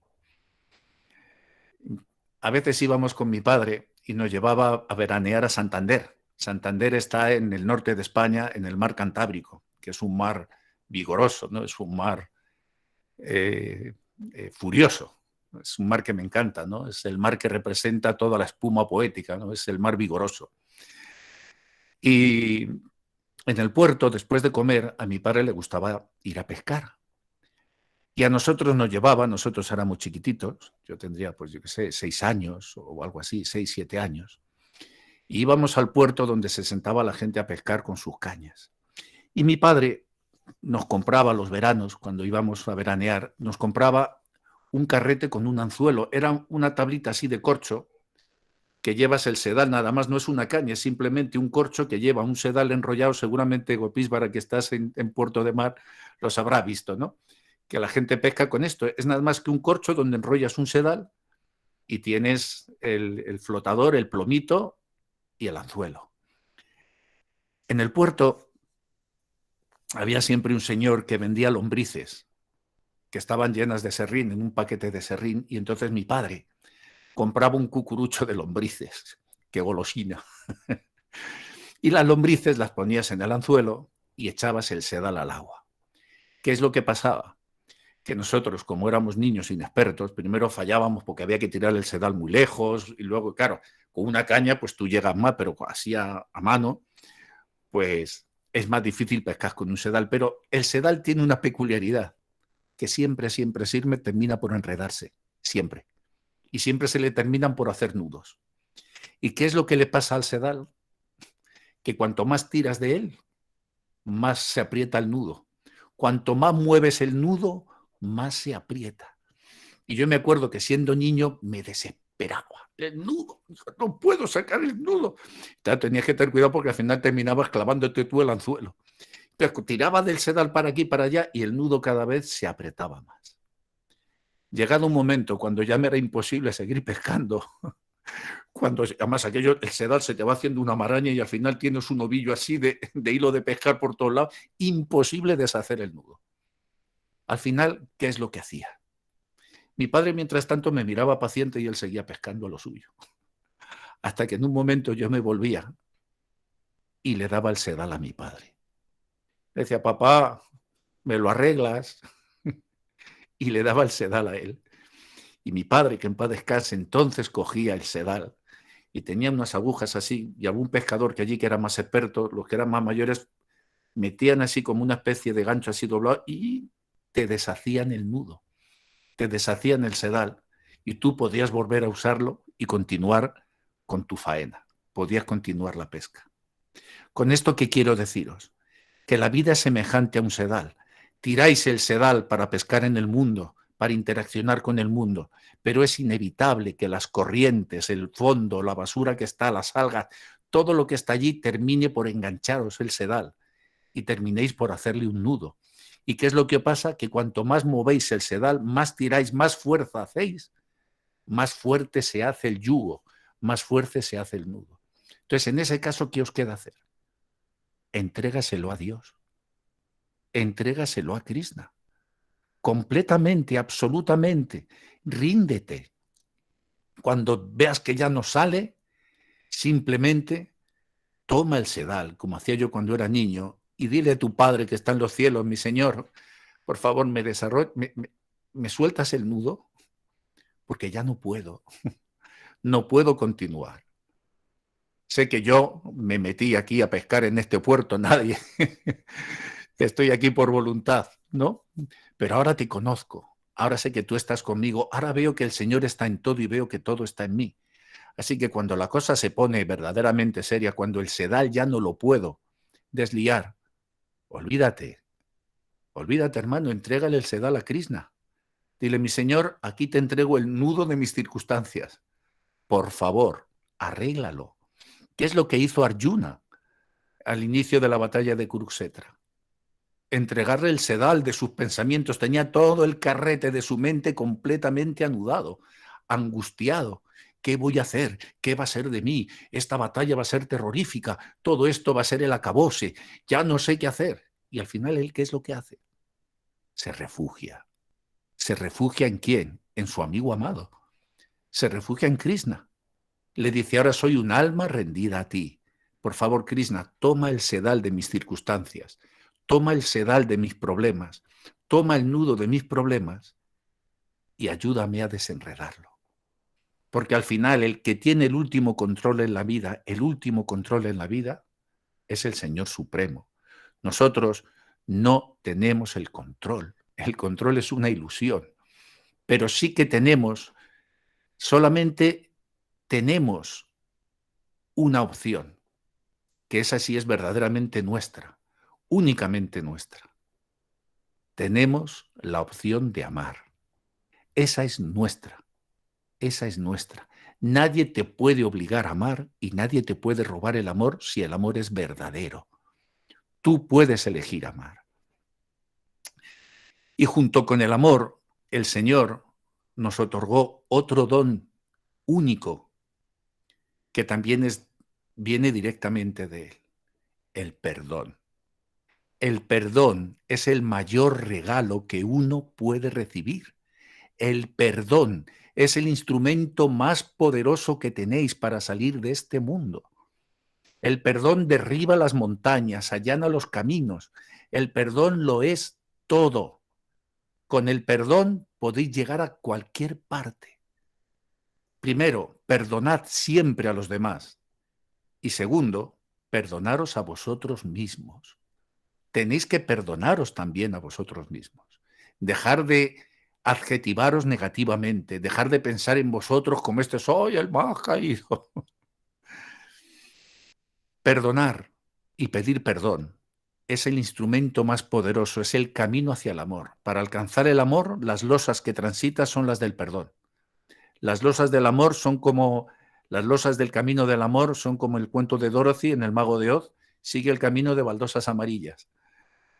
a veces íbamos con mi padre y nos llevaba a veranear a Santander. Santander está en el norte de España, en el mar Cantábrico, que es un mar vigoroso, ¿no? Es un mar furioso. Es un mar que me encanta, ¿no? Es el mar que representa toda la espuma poética, ¿no? Es el mar vigoroso. Y en el puerto, después de comer, a mi padre le gustaba ir a pescar. Y a nosotros nos llevaba, nosotros éramos chiquititos, yo tendría, pues yo qué sé, 6 años o algo así, 6, 7 años. Y íbamos al puerto donde se sentaba la gente a pescar con sus cañas. Y mi padre nos compraba los veranos, cuando íbamos a veranear, nos compraba un carrete con un anzuelo. Era una tablita así de corcho que llevas el sedal, nada más, no es una caña, es simplemente un corcho que lleva un sedal enrollado. Seguramente Gopísvara, que estás en Puerto de Mar, los habrá visto, ¿no? Que la gente pesca con esto. Es nada más que un corcho donde enrollas un sedal y tienes el flotador, el plomito y el anzuelo. En el puerto había siempre un señor que vendía lombrices que estaban llenas de serrín, en un paquete de serrín, y entonces mi padre compraba un cucurucho de lombrices, qué golosina. Y las lombrices las ponías en el anzuelo y echabas el sedal al agua. ¿Qué es lo que pasaba? que nosotros, como éramos niños inexpertos, primero fallábamos porque había que tirar el sedal muy lejos y luego, claro, con una caña pues tú llegas más, pero así a mano, pues es más difícil pescar con un sedal. Pero el sedal tiene una peculiaridad, que siempre, siempre sirve, termina por enredarse, siempre. Y siempre se le terminan por hacer nudos. ¿Y qué es lo que le pasa al sedal? Que cuanto más tiras de él, más se aprieta el nudo. Cuanto más mueves el nudo, más se aprieta. Y yo me acuerdo que siendo niño me desesperaba. El nudo, no puedo sacar el nudo. Entonces, tenías que tener cuidado porque al final terminabas clavándote tú el anzuelo. Entonces, tiraba del sedal para aquí y para allá y el nudo cada vez se apretaba más. Llegado un momento cuando ya me era imposible seguir pescando, cuando además aquello, el sedal se te va haciendo una maraña y al final tienes un ovillo así de hilo de pescar por todos lados, imposible deshacer el nudo. Al final, ¿qué es lo que hacía? Mi padre, mientras tanto, me miraba paciente y él seguía pescando lo suyo. Hasta que en un momento yo me volvía y le daba el sedal a mi padre. Le decía, papá, ¿me lo arreglas? Y le daba el sedal a él. Y mi padre, que en paz descanse, entonces cogía el sedal y tenía unas agujas así, y algún pescador que allí que era más experto, los que eran más mayores, metían así como una especie de gancho así doblado y te deshacían el nudo, te deshacían el sedal y tú podías volver a usarlo y continuar con tu faena, podías continuar la pesca. ¿Con esto qué quiero deciros? Que la vida es semejante a un sedal. Tiráis el sedal para pescar en el mundo, para interaccionar con el mundo, pero es inevitable que las corrientes, el fondo, la basura que está, las algas, todo lo que está allí termine por engancharos el sedal y terminéis por hacerle un nudo. ¿Y qué es lo que pasa? Que cuanto más movéis el sedal, más tiráis, más fuerza hacéis, más fuerte se hace el yugo, más fuerte se hace el nudo. Entonces, en ese caso, ¿qué os queda hacer? Entrégaselo a Dios. Entrégaselo a Krishna. Completamente, absolutamente. Ríndete. Cuando veas que ya no sale, simplemente toma el sedal, como hacía yo cuando era niño, y dile a tu Padre que está en los cielos, mi Señor, por favor, me sueltas el nudo, porque ya no puedo. No puedo continuar. Sé que yo me metí aquí a pescar en este puerto, nadie. Estoy aquí por voluntad, ¿no? Pero ahora te conozco, ahora sé que tú estás conmigo, ahora veo que el Señor está en todo y veo que todo está en mí. Así que cuando la cosa se pone verdaderamente seria, cuando el sedal ya no lo puedo desliar, olvídate, olvídate hermano, entrégale el sedal a Krishna. Dile, mi Señor, aquí te entrego el nudo de mis circunstancias. Por favor, arréglalo. ¿Qué es lo que hizo Arjuna al inicio de la batalla de Kurukshetra? Entregarle el sedal de sus pensamientos. Tenía todo el carrete de su mente completamente anudado, angustiado. ¿Qué voy a hacer? ¿Qué va a ser de mí? Esta batalla va a ser terrorífica. Todo esto va a ser el acabose. Ya no sé qué hacer. Y al final, ¿él qué es lo que hace? Se refugia. ¿Se refugia en quién? En su amigo amado. Se refugia en Krishna. Le dice, ahora soy un alma rendida a ti. Por favor, Krishna, toma el sedal de mis circunstancias. Toma el sedal de mis problemas. Toma el nudo de mis problemas y ayúdame a desenredarlo. Porque al final el que tiene el último control en la vida, el último control en la vida, es el Señor Supremo. Nosotros no tenemos el control. El control es una ilusión. Pero sí que solamente tenemos una opción, que esa sí es verdaderamente nuestra, únicamente nuestra. Tenemos la opción de amar. Esa es nuestra. Esa es nuestra. Nadie te puede obligar a amar y nadie te puede robar el amor si el amor es verdadero. Tú puedes elegir amar. Y junto con el amor, el Señor nos otorgó otro don único que también viene directamente de Él, el perdón. El perdón es el mayor regalo que uno puede recibir. El perdón es el instrumento más poderoso que tenéis para salir de este mundo. El perdón derriba las montañas, allana los caminos. El perdón lo es todo. Con el perdón podéis llegar a cualquier parte. Primero, perdonad siempre a los demás. Y segundo, perdonaros a vosotros mismos. Tenéis que perdonaros también a vosotros mismos. Dejar de adjetivaros negativamente, dejar de pensar en vosotros como este soy el más caído. Perdonar y pedir perdón es el instrumento más poderoso, es el camino hacia el amor. Para alcanzar el amor, las losas que transitas son las del perdón. Las losas del amor son como las losas del camino del amor, son como el cuento de Dorothy en El Mago de Oz, sigue el camino de baldosas amarillas.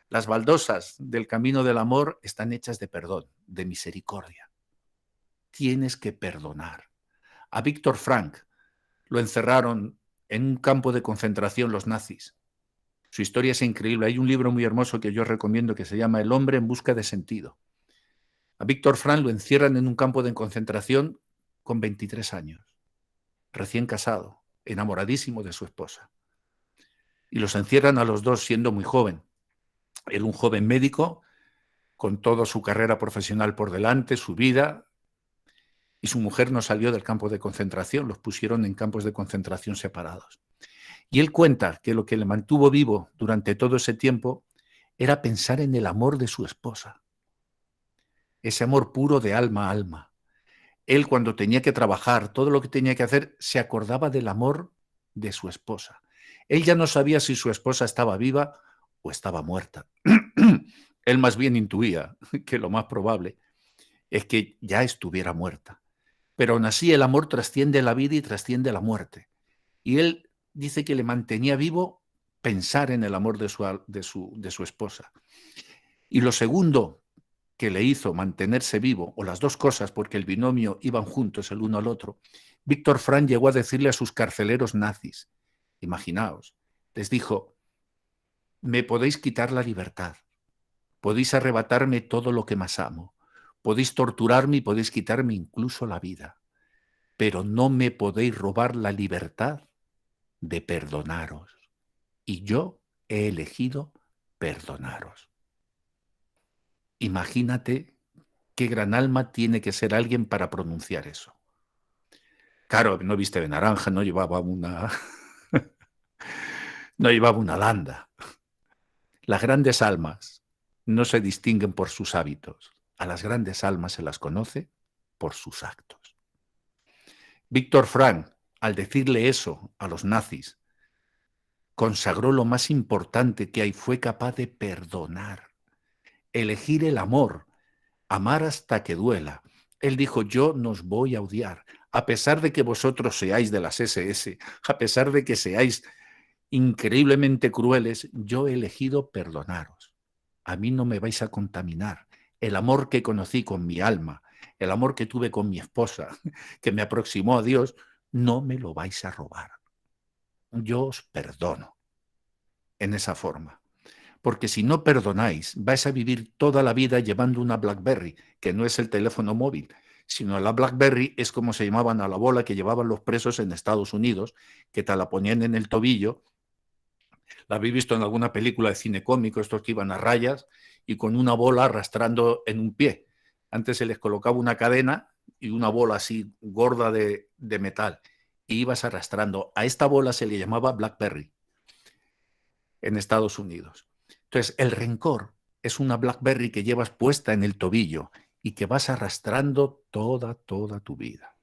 Las baldosas del camino del amor están hechas de perdón, de misericordia. Tienes que perdonar. A Víctor Frank lo encerraron en un campo de concentración los nazis. Su historia es increíble. Hay un libro muy hermoso que yo recomiendo que se llama El hombre en busca de sentido. A Víctor Frank lo encierran en un campo de concentración con 23 años, recién casado, enamoradísimo de su esposa. Y los encierran a los dos siendo muy joven. Él, un joven médico, con toda su carrera profesional por delante, su vida, y su mujer no salió del campo de concentración, los pusieron en campos de concentración separados. Y él cuenta que lo que le mantuvo vivo durante todo ese tiempo era pensar en el amor de su esposa, ese amor puro de alma a alma. Él, cuando tenía que trabajar, todo lo que tenía que hacer, se acordaba del amor de su esposa. Él ya no sabía si su esposa estaba viva o estaba muerta. Él más bien intuía que lo más probable es que ya estuviera muerta. Pero aún así el amor trasciende la vida y trasciende la muerte. Y él dice que le mantenía vivo pensar en el amor de su esposa. Y lo segundo que le hizo mantenerse vivo, o las dos cosas, porque el binomio iban juntos el uno al otro, Víctor Frank llegó a decirle a sus carceleros nazis, imaginaos, les dijo, me podéis quitar la libertad, podéis arrebatarme todo lo que más amo, podéis torturarme y podéis quitarme incluso la vida, pero no me podéis robar la libertad de perdonaros. Y yo he elegido perdonaros. Imagínate qué gran alma tiene que ser alguien para pronunciar eso. Claro, no viste de naranja, no llevaba una no llevaba una landa. Las grandes almas no se distinguen por sus hábitos. A las grandes almas se las conoce por sus actos. Víctor Frank, al decirle eso a los nazis, consagró lo más importante que hay, fue capaz de perdonar, elegir el amor, amar hasta que duela. Él dijo, yo no os voy a odiar, a pesar de que vosotros seáis de las SS, a pesar de que seáis increíblemente crueles, yo he elegido perdonaros. A mí no me vais a contaminar. El amor que conocí con mi alma, el amor que tuve con mi esposa, que me aproximó a Dios, no me lo vais a robar. Yo os perdono en esa forma. Porque si no perdonáis, vais a vivir toda la vida llevando una BlackBerry, que no es el teléfono móvil, sino la BlackBerry es como se llamaban a la bola que llevaban los presos en Estados Unidos, que te la ponían en el tobillo. La habéis visto en alguna película de cine cómico, estos que iban a rayas y con una bola arrastrando en un pie. Antes se les colocaba una cadena y una bola así gorda de metal y ibas arrastrando. A esta bola se le llamaba BlackBerry en Estados Unidos. Entonces, el rencor es una BlackBerry que llevas puesta en el tobillo y que vas arrastrando toda tu vida.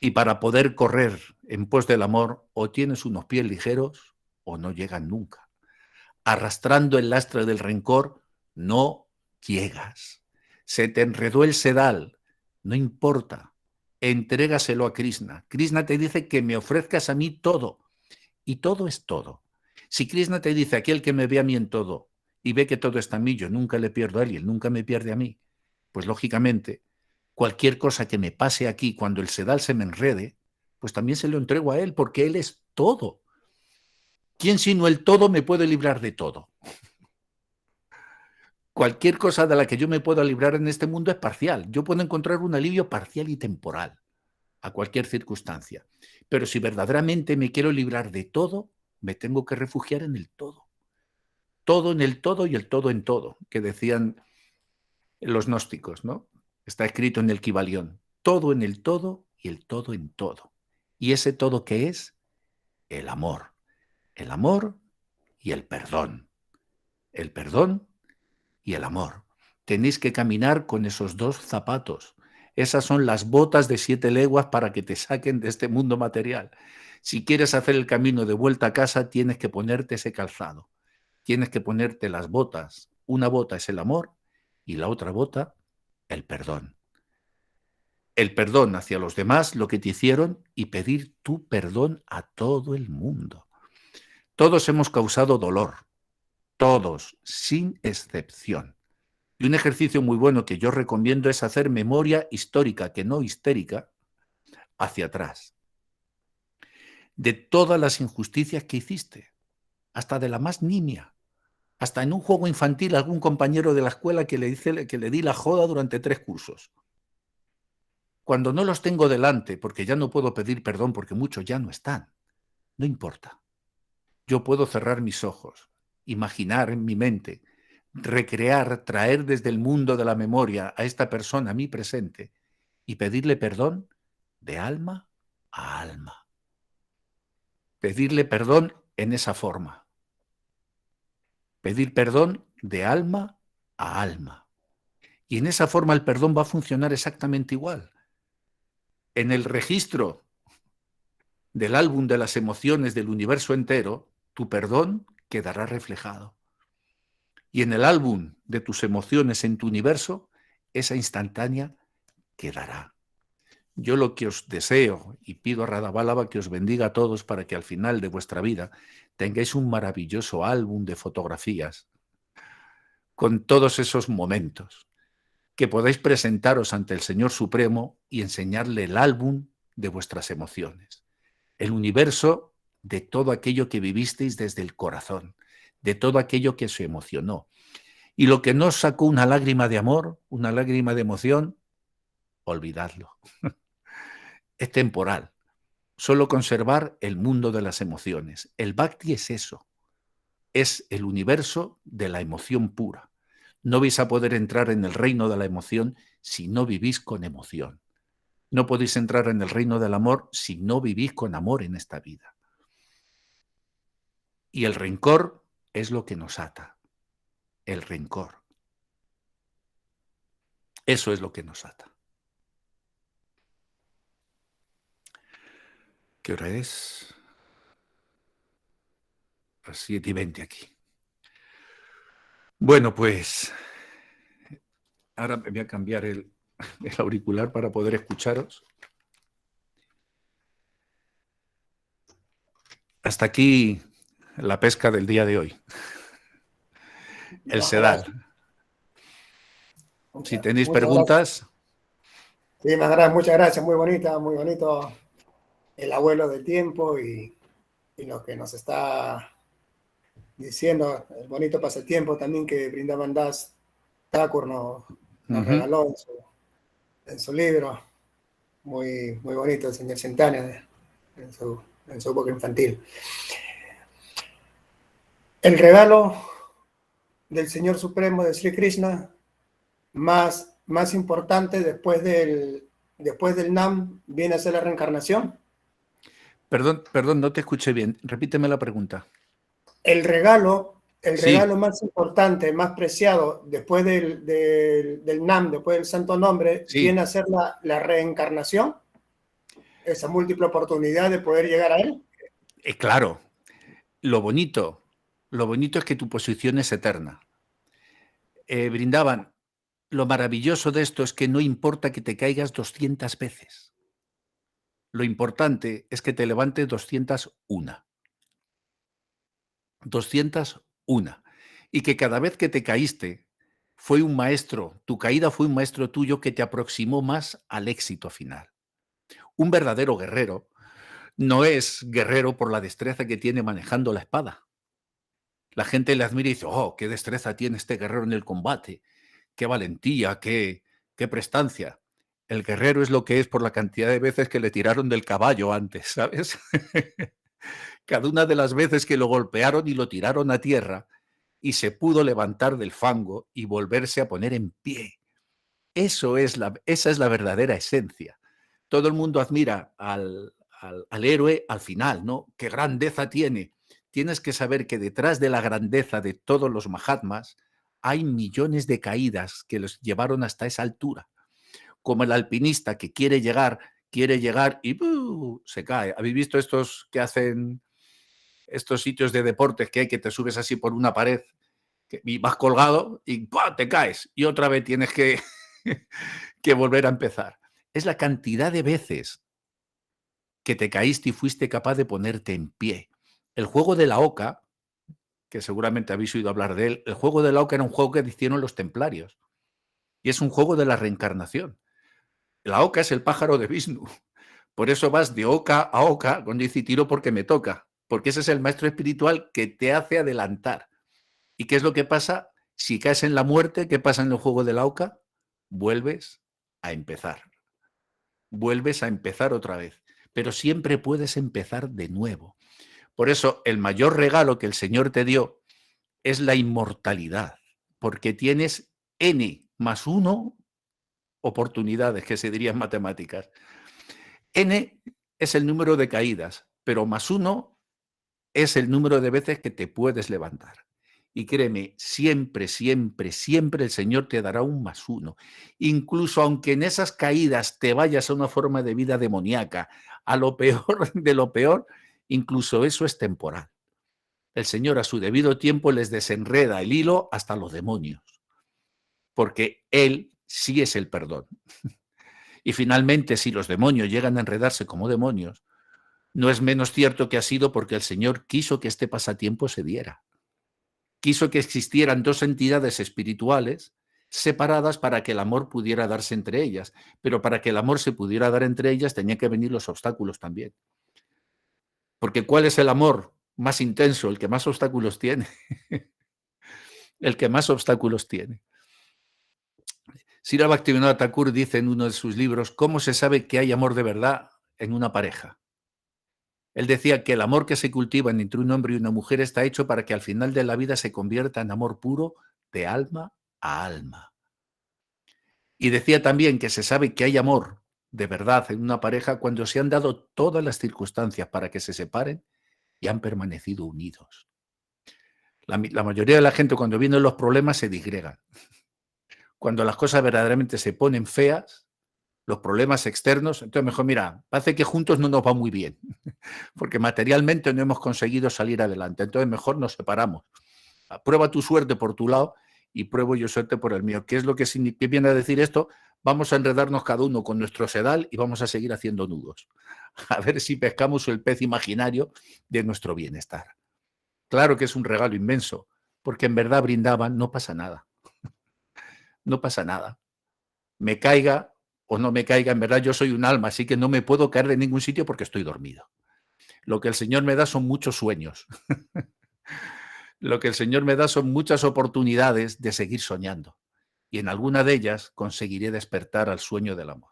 Y para poder correr en pos del amor, o tienes unos pies ligeros o no llegan nunca. Arrastrando el lastre del rencor, no llegas. Se te enredó el sedal, no importa. Entrégaselo a Krishna. Krishna te dice que me ofrezcas a mí todo. Y todo es todo. Si Krishna te dice, aquel que me ve a mí en todo y ve que todo está en mí, yo nunca le pierdo a él y él nunca me pierde a mí, pues lógicamente, cualquier cosa que me pase aquí cuando el sedal se me enrede, pues también se lo entrego a él porque él es todo. ¿Quién sino el todo me puede librar de todo? Cualquier cosa de la que yo me pueda librar en este mundo es parcial. Yo puedo encontrar un alivio parcial y temporal a cualquier circunstancia. Pero si verdaderamente me quiero librar de todo, me tengo que refugiar en el todo. Todo en el todo y el todo en todo, que decían los gnósticos, ¿no? Está escrito en el Kybalión. Todo en el todo y el todo en todo. ¿Y ese todo qué es? El amor. El amor y el perdón. El perdón y el amor. Tenéis que caminar con esos dos zapatos. Esas son las botas de 7 leguas para que te saquen de este mundo material. Si quieres hacer el camino de vuelta a casa, tienes que ponerte ese calzado. Tienes que ponerte las botas. Una bota es el amor y la otra bota, el perdón. El perdón hacia los demás, lo que te hicieron, y pedir tu perdón a todo el mundo. Todos hemos causado dolor. Todos, sin excepción. Y un ejercicio muy bueno que yo recomiendo es hacer memoria histórica, que no histérica, hacia atrás. De todas las injusticias que hiciste, hasta de la más nimia. Hasta en un juego infantil, algún compañero de la escuela que le di la joda durante 3 cursos. Cuando no los tengo delante, porque ya no puedo pedir perdón porque muchos ya no están, no importa. Yo puedo cerrar mis ojos, imaginar en mi mente, recrear, traer desde el mundo de la memoria a esta persona a mi presente y pedirle perdón de alma a alma. Pedirle perdón en esa forma. Pedir perdón de alma a alma. Y en esa forma el perdón va a funcionar exactamente igual. En el registro del álbum de las emociones del universo entero, tu perdón quedará reflejado. Y en el álbum de tus emociones en tu universo, esa instantánea quedará. Yo lo que os deseo y pido a Radhavallabha que os bendiga a todos para que al final de vuestra vida tengáis un maravilloso álbum de fotografías con todos esos momentos, que podáis presentaros ante el Señor Supremo y enseñarle el álbum de vuestras emociones, el universo de todo aquello que vivisteis desde el corazón, de todo aquello que os emocionó. Y lo que no os sacó una lágrima de amor, una lágrima de emoción, olvidadlo. Es temporal. Solo conservar el mundo de las emociones. El Bhakti es eso. Es el universo de la emoción pura. No vais a poder entrar en el reino de la emoción si no vivís con emoción. No podéis entrar en el reino del amor si no vivís con amor en esta vida. Y el rencor es lo que nos ata. El rencor. Eso es lo que nos ata. ¿Qué hora es? Las 7:20 aquí. Bueno, pues ahora me voy a cambiar el auricular para poder escucharos. Hasta aquí la pesca del día de hoy. El sedal. Si tenéis preguntas. Sí, Maharaj, muchas gracias, muy bonita, muy bonito el abuelo del tiempo y lo que nos está diciendo, el bonito pasatiempo también que Vrindavan Das Thakur nos regaló en su libro, muy, muy bonito, el señor Centana, en su boca infantil. El regalo del Señor Supremo de Sri Krishna más importante después del Nam viene a ser la reencarnación. Perdón, no te escuché bien. Repíteme la pregunta. El regalo más importante, más preciado después del Nam, después del Santo Nombre, viene a ser la reencarnación, esa múltiple oportunidad de poder llegar a él. Claro, lo bonito es que tu posición es eterna. Vrindavan, lo maravilloso de esto es que no importa que te caigas 200 veces. Lo importante es que te levantes 201. 201. Y que cada vez que te caíste fue un maestro, tu caída fue un maestro tuyo que te aproximó más al éxito final. Un verdadero guerrero no es guerrero por la destreza que tiene manejando la espada. La gente le admira y dice, oh, qué destreza tiene este guerrero en el combate, qué valentía, qué prestancia. El guerrero es lo que es por la cantidad de veces que le tiraron del caballo antes, ¿sabes? Cada una de las veces que lo golpearon y lo tiraron a tierra y se pudo levantar del fango y volverse a poner en pie esa es la verdadera esencia. Todo el mundo admira al héroe al final, ¿no? ¡Qué grandeza tiene! Tienes que saber que detrás de la grandeza de todos los Mahatmas hay millones de caídas que los llevaron hasta esa altura. Como el alpinista que quiere llegar y se cae. ¿Habéis visto estos que hacen estos sitios de deportes que hay que te subes así por una pared y vas colgado y ¡pah! Te caes y otra vez tienes que, que volver a empezar? Es la cantidad de veces que te caíste y fuiste capaz de ponerte en pie. El juego de la oca, que seguramente habéis oído hablar de él, el juego de la oca era un juego que hicieron los templarios y es un juego de la reencarnación. La oca es el pájaro de Vishnu. Por eso vas de oca a oca cuando dice tiro porque me toca, porque ese es el maestro espiritual que te hace adelantar. ¿Y qué es lo que pasa? Si caes en la muerte, ¿qué pasa en el juego de la oca? Vuelves a empezar. Vuelves a empezar otra vez. Pero siempre puedes empezar de nuevo. Por eso el mayor regalo que el Señor te dio es la inmortalidad, porque tienes n+1 oportunidades, que se diría en matemáticas. N es el número de caídas, pero +1 es el número de veces que te puedes levantar. Y créeme, siempre, siempre, siempre el Señor te dará un +1. Incluso aunque en esas caídas te vayas a una forma de vida demoníaca, a lo peor de lo peor, incluso eso es temporal. El Señor a su debido tiempo les desenreda el hilo hasta los demonios, porque Él sí es el perdón. Y finalmente, si los demonios llegan a enredarse como demonios, no es menos cierto que ha sido porque el Señor quiso que este pasatiempo se diera. Quiso que existieran dos entidades espirituales separadas para que el amor pudiera darse entre ellas, pero para que el amor se pudiera dar entre ellas tenían que venir los obstáculos también. Porque ¿cuál es el amor más intenso? El que más obstáculos tiene. El que más obstáculos tiene. Srila Bhaktivinoda Thakur dice en uno de sus libros cómo se sabe que hay amor de verdad en una pareja. Él decía que el amor que se cultiva entre un hombre y una mujer está hecho para que al final de la vida se convierta en amor puro de alma a alma. Y decía también que se sabe que hay amor de verdad en una pareja cuando se han dado todas las circunstancias para que se separen y han permanecido unidos. La mayoría de la gente cuando vienen los problemas se disgregan. Cuando las cosas verdaderamente se ponen feas, los problemas externos, entonces mejor, mira, parece que juntos no nos va muy bien, porque materialmente no hemos conseguido salir adelante, entonces mejor nos separamos. Prueba tu suerte por tu lado y pruebo yo suerte por el mío. ¿Qué es lo que viene a decir esto? Vamos a enredarnos cada uno con nuestro sedal y vamos a seguir haciendo nudos. A ver si pescamos el pez imaginario de nuestro bienestar. Claro que es un regalo inmenso, porque en verdad brindaban, no pasa nada. No pasa nada. Me caiga o no me caiga, en verdad yo soy un alma, así que no me puedo caer de ningún sitio porque estoy dormido. Lo que el Señor me da son muchos sueños. Lo que el Señor me da son muchas oportunidades de seguir soñando. Y en alguna de ellas conseguiré despertar al sueño del amor.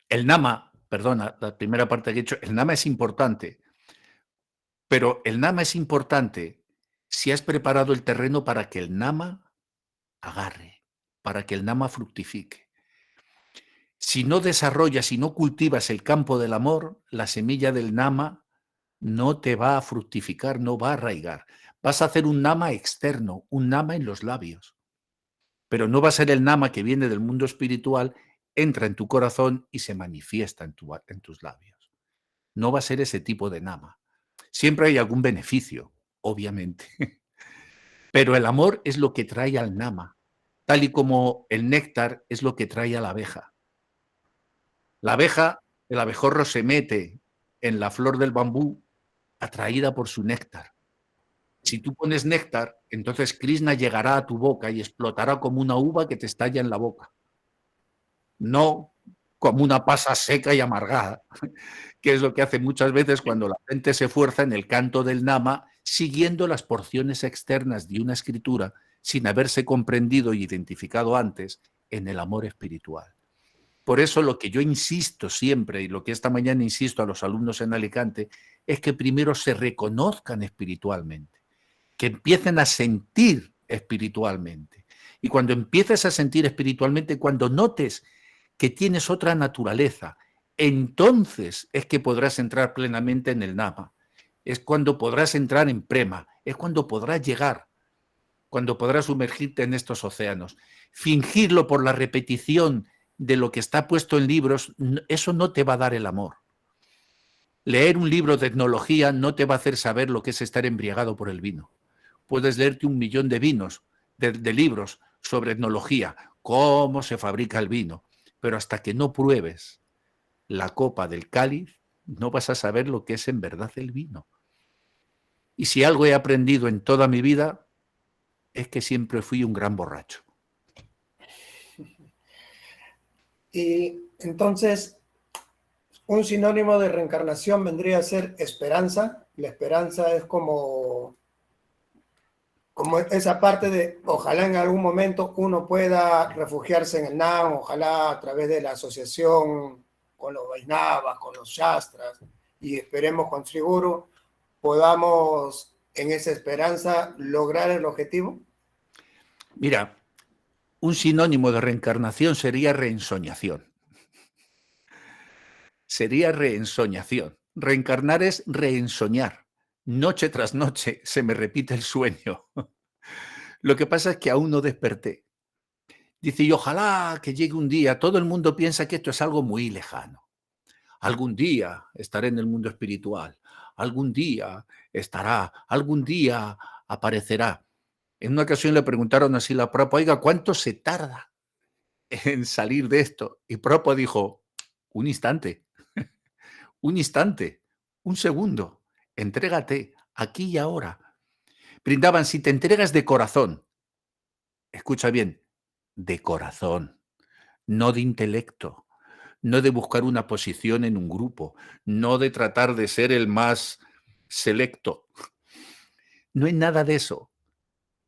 El nama, perdona, la primera parte que he dicho, el nama es importante, pero el nama es importante si has preparado el terreno para que el nama agarre, para que el nama fructifique. Si no desarrollas, si no cultivas el campo del amor, la semilla del nama no te va a fructificar, no va a arraigar. Vas a hacer un nama externo, un nama en los labios. Pero no va a ser el nama que viene del mundo espiritual, entra en tu corazón y se manifiesta en tus labios. No va a ser ese tipo de nama. Siempre hay algún beneficio, obviamente. Pero el amor es lo que trae al nama, tal y como el néctar es lo que trae a la abeja. La abeja, el abejorro se mete en la flor del bambú atraída por su néctar. Si tú pones néctar, entonces Krishna llegará a tu boca y explotará como una uva que te estalla en la boca. No como una pasa seca y amargada, que es lo que hace muchas veces cuando la gente se esfuerza en el canto del nama, siguiendo las porciones externas de una escritura sin haberse comprendido y identificado antes en el amor espiritual. Por eso lo que yo insisto siempre, y lo que esta mañana insisto a los alumnos en Alicante, es que primero se reconozcan espiritualmente, que empiecen a sentir espiritualmente. Y cuando empieces a sentir espiritualmente, cuando notes que tienes otra naturaleza, entonces es que podrás entrar plenamente en el Nama. Es cuando podrás entrar en Prema, es cuando podrás llegar, cuando podrás sumergirte en estos océanos. Fingirlo por la repetición de lo que está puesto en libros, eso no te va a dar el amor. Leer un libro de etnología no te va a hacer saber lo que es estar embriagado por el vino. Puedes leerte 1.000.000 de vinos, de libros sobre etnología, cómo se fabrica el vino, pero hasta que no pruebes la copa del cáliz, no vas a saber lo que es en verdad el vino. Y si algo he aprendido en toda mi vida, es que siempre fui un gran borracho. Y entonces, un sinónimo de reencarnación vendría a ser esperanza. La esperanza es como esa parte de ojalá en algún momento uno pueda refugiarse en el Nam, ojalá a través de la asociación con los Vaisnavas, con los Shastras, y esperemos con Sri Guru podamos en esa esperanza lograr el objetivo. Mira, un sinónimo de reencarnación sería reensoñación. Sería reensoñación. Reencarnar es reensoñar. Noche tras noche se me repite el sueño. Lo que pasa es que aún no desperté. Dice, y ojalá que llegue un día, todo el mundo piensa que esto es algo muy lejano. Algún día estaré en el mundo espiritual, algún día estará, algún día aparecerá. En una ocasión le preguntaron así a la Prabhupada, oiga, ¿cuánto se tarda en salir de esto? Y Prabhupada dijo, un instante, un segundo, entrégate aquí y ahora. Brindaban, si te entregas de corazón, escucha bien, de corazón, no de intelecto, no de buscar una posición en un grupo, no de tratar de ser el más selecto. No hay nada de eso.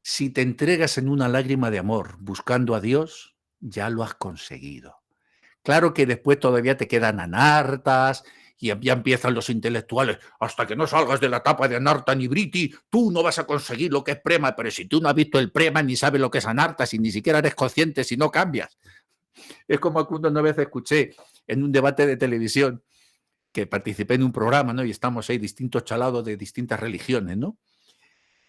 Si te entregas en una lágrima de amor buscando a Dios, ya lo has conseguido. Claro que después todavía te quedan anartas y ya empiezan los intelectuales. Hasta que no salgas de la etapa de anarta ni briti, tú no vas a conseguir lo que es prema. Pero si tú no has visto el prema ni sabes lo que es anarta, si ni siquiera eres consciente, si no cambias. Es como cuando una vez escuché en un debate de televisión que participé en un programa, ¿no? Y estamos ahí distintos chalados de distintas religiones, ¿no?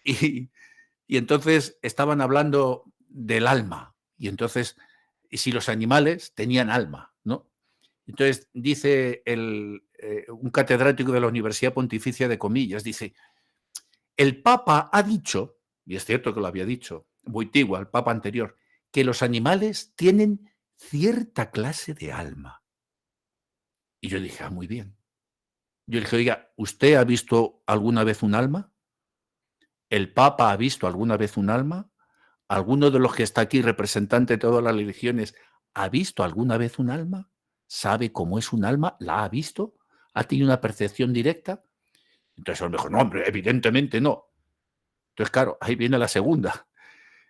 Y entonces estaban hablando del alma. Y entonces, y si los animales tenían alma, ¿no? Entonces dice un catedrático de la Universidad Pontificia de Comillas, dice, el Papa ha dicho, y es cierto que lo había dicho, Wojtyła, el Papa anterior, que los animales tienen cierta clase de alma. Y yo dije, muy bien. Yo le dije, oiga, ¿usted ha visto alguna vez un alma? ¿El Papa ha visto alguna vez un alma? ¿Alguno de los que está aquí, representante de todas las religiones, ha visto alguna vez un alma? ¿Sabe cómo es un alma? ¿La ha visto? ¿Ha tenido una percepción directa? Entonces él me dijo, no, hombre, evidentemente no. Entonces, claro, ahí viene la segunda.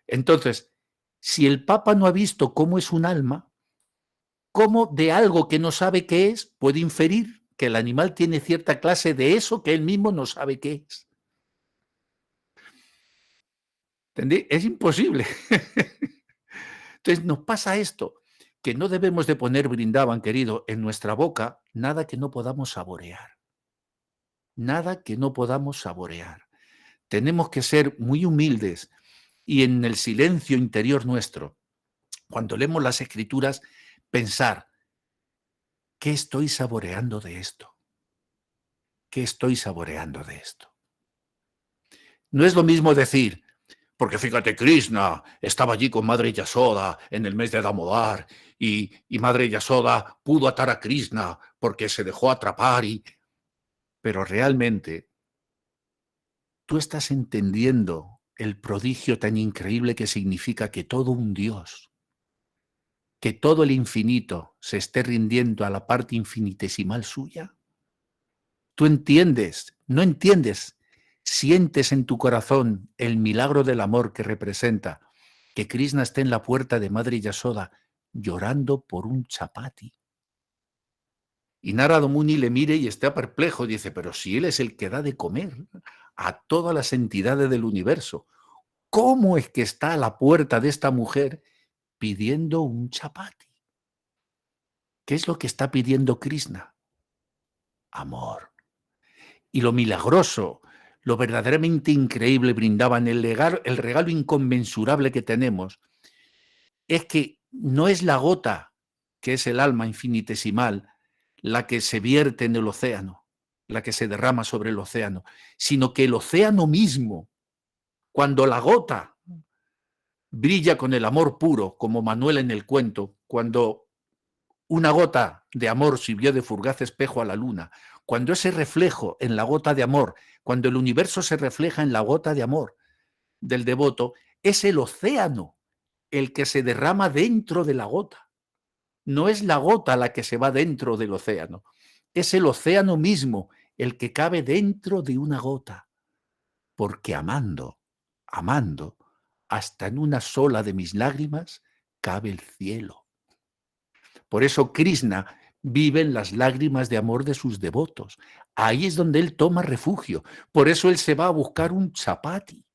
Entonces, si el Papa no ha visto cómo es un alma, ¿cómo de algo que no sabe qué es puede inferir que el animal tiene cierta clase de eso que él mismo no sabe qué es? ¿Entendí? Es imposible. Entonces nos pasa esto, que no debemos de poner, Brindaban, querido, en nuestra boca nada que no podamos saborear. Nada que no podamos saborear. Tenemos que ser muy humildes y en el silencio interior nuestro, cuando leemos las Escrituras, pensar, ¿qué estoy saboreando de esto? ¿Qué estoy saboreando de esto? No es lo mismo decir, porque fíjate, Krishna estaba allí con Madre Yasoda en el mes de Damodar y Madre Yasoda pudo atar a Krishna porque se dejó atrapar. Pero realmente tú estás entendiendo el prodigio tan increíble que significa que todo un Dios, que todo el infinito se esté rindiendo a la parte infinitesimal suya. Tú entiendes, no entiendes, sientes en tu corazón el milagro del amor que representa que Krishna esté en la puerta de Madre Yasoda llorando por un chapati. Y Narada Muni le mire y está perplejo, dice, pero si él es el que da de comer a todas las entidades del universo, ¿cómo es que está a la puerta de esta mujer pidiendo un chapati? ¿Qué es lo que está pidiendo Krishna? Amor. Y lo milagroso, lo verdaderamente increíble brindaban el regalo inconmensurable que tenemos, es que no es la gota, que es el alma infinitesimal, la que se vierte en el océano, la que se derrama sobre el océano, sino que el océano mismo, cuando la gota brilla con el amor puro, como Manuel en el cuento, cuando una gota de amor sirvió de fugaz espejo a la luna, cuando ese reflejo en la gota de amor, cuando el universo se refleja en la gota de amor del devoto, es el océano el que se derrama dentro de la gota. No es la gota la que se va dentro del océano, es el océano mismo el que cabe dentro de una gota, porque amando, amando, hasta en una sola de mis lágrimas cabe el cielo. Por eso Krishna vive en las lágrimas de amor de sus devotos. Ahí es donde él toma refugio. Por eso él se va a buscar un chapati.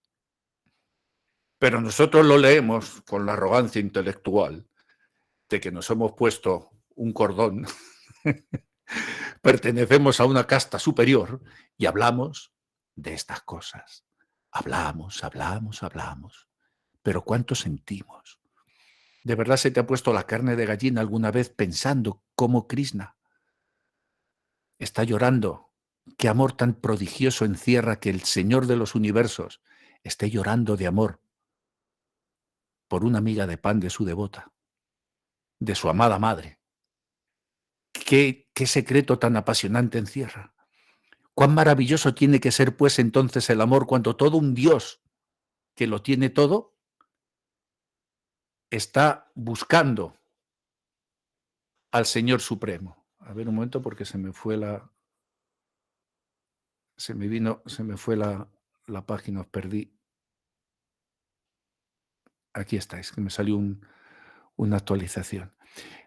Pero nosotros lo leemos con la arrogancia intelectual de que nos hemos puesto un cordón, pertenecemos a una casta superior y hablamos de estas cosas. Hablamos. Pero ¿cuánto sentimos? ¿De verdad se te ha puesto la carne de gallina alguna vez pensando cómo Krishna está llorando? ¿Qué amor tan prodigioso encierra que el Señor de los universos esté llorando de amor por una miga de pan de su devota, de su amada madre? ¿Qué secreto tan apasionante encierra? ¿Cuán maravilloso tiene que ser, pues, entonces el amor cuando todo un Dios que lo tiene todo está buscando al Señor Supremo? A ver un momento porque se me fue la página, os perdí. Aquí estáis, que me salió una actualización.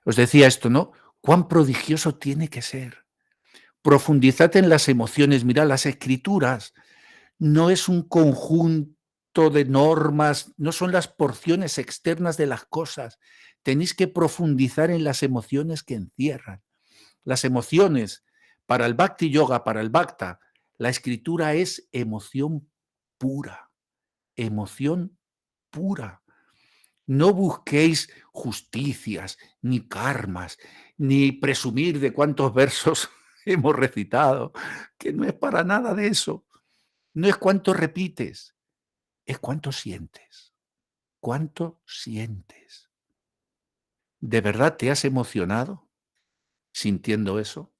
Os decía esto, ¿no? Cuán prodigioso tiene que ser. Profundizad en las emociones. Mirad, las escrituras no es un conjunto de normas, no son las porciones externas de las cosas. Tenéis que profundizar en las emociones que encierran. Las emociones, para el Bhakti Yoga, para el Bhakta, la escritura es emoción pura. Emoción pura. No busquéis justicias, ni karmas, ni presumir de cuántos versos hemos recitado, que no es para nada de eso. No es cuánto repites, es cuánto sientes. ¿Cuánto sientes? ¿De verdad te has emocionado sintiendo eso?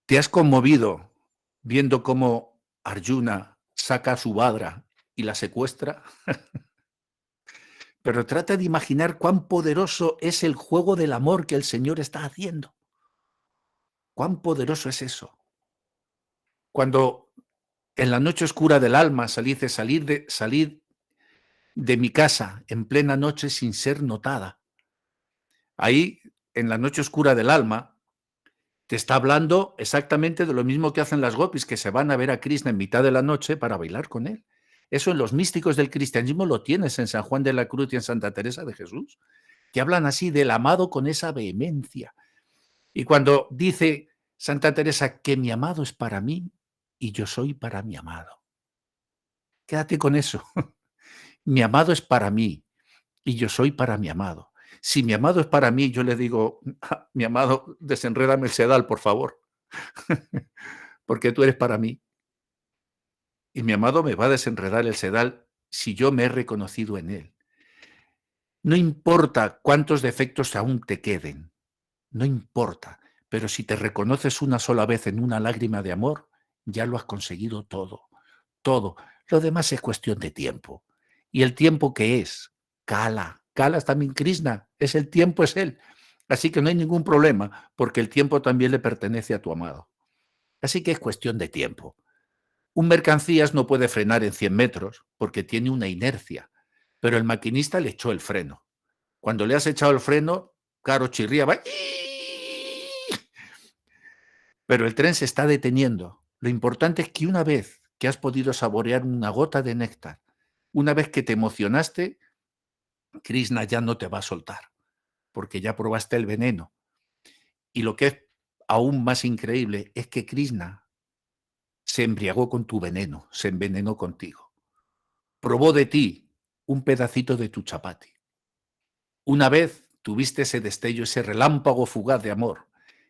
¿Te has conmovido viendo cómo Arjuna saca a su Subhadra y la secuestra? Pero trata de imaginar cuán poderoso es el juego del amor que el Señor está haciendo. ¿Cuán poderoso es eso? Cuando en la noche oscura del alma salir de mi casa en plena noche sin ser notada. Ahí, en la noche oscura del alma, te está hablando exactamente de lo mismo que hacen las gopis, que se van a ver a Krishna en mitad de la noche para bailar con él. Eso en los místicos del cristianismo lo tienes en San Juan de la Cruz y en Santa Teresa de Jesús, que hablan así del amado con esa vehemencia. Y cuando dice Santa Teresa que mi amado es para mí y yo soy para mi amado. Quédate con eso. Mi amado es para mí y yo soy para mi amado. Si mi amado es para mí, yo le digo, mi amado, desenrédame el sedal, por favor, porque tú eres para mí. Y mi amado me va a desenredar el sedal si yo me he reconocido en él. No importa cuántos defectos aún te queden, no importa, pero si te reconoces una sola vez en una lágrima de amor, ya lo has conseguido todo, todo. Lo demás es cuestión de tiempo. ¿Y el tiempo qué es? Kala. Kala es también Krishna, es el tiempo, es él. Así que no hay ningún problema, porque el tiempo también le pertenece a tu amado. Así que es cuestión de tiempo. Un mercancías no puede frenar en 100 metros porque tiene una inercia, pero el maquinista le echó el freno. Cuando le has echado el freno, claro, chirría, va. Pero el tren se está deteniendo. Lo importante es que una vez que has podido saborear una gota de néctar. Una vez que te emocionaste, Krishna ya no te va a soltar, porque ya probaste el veneno. Y lo que es aún más increíble es que Krishna se embriagó con tu veneno, se envenenó contigo. Probó de ti un pedacito de tu chapati. Una vez tuviste ese destello, ese relámpago fugaz de amor.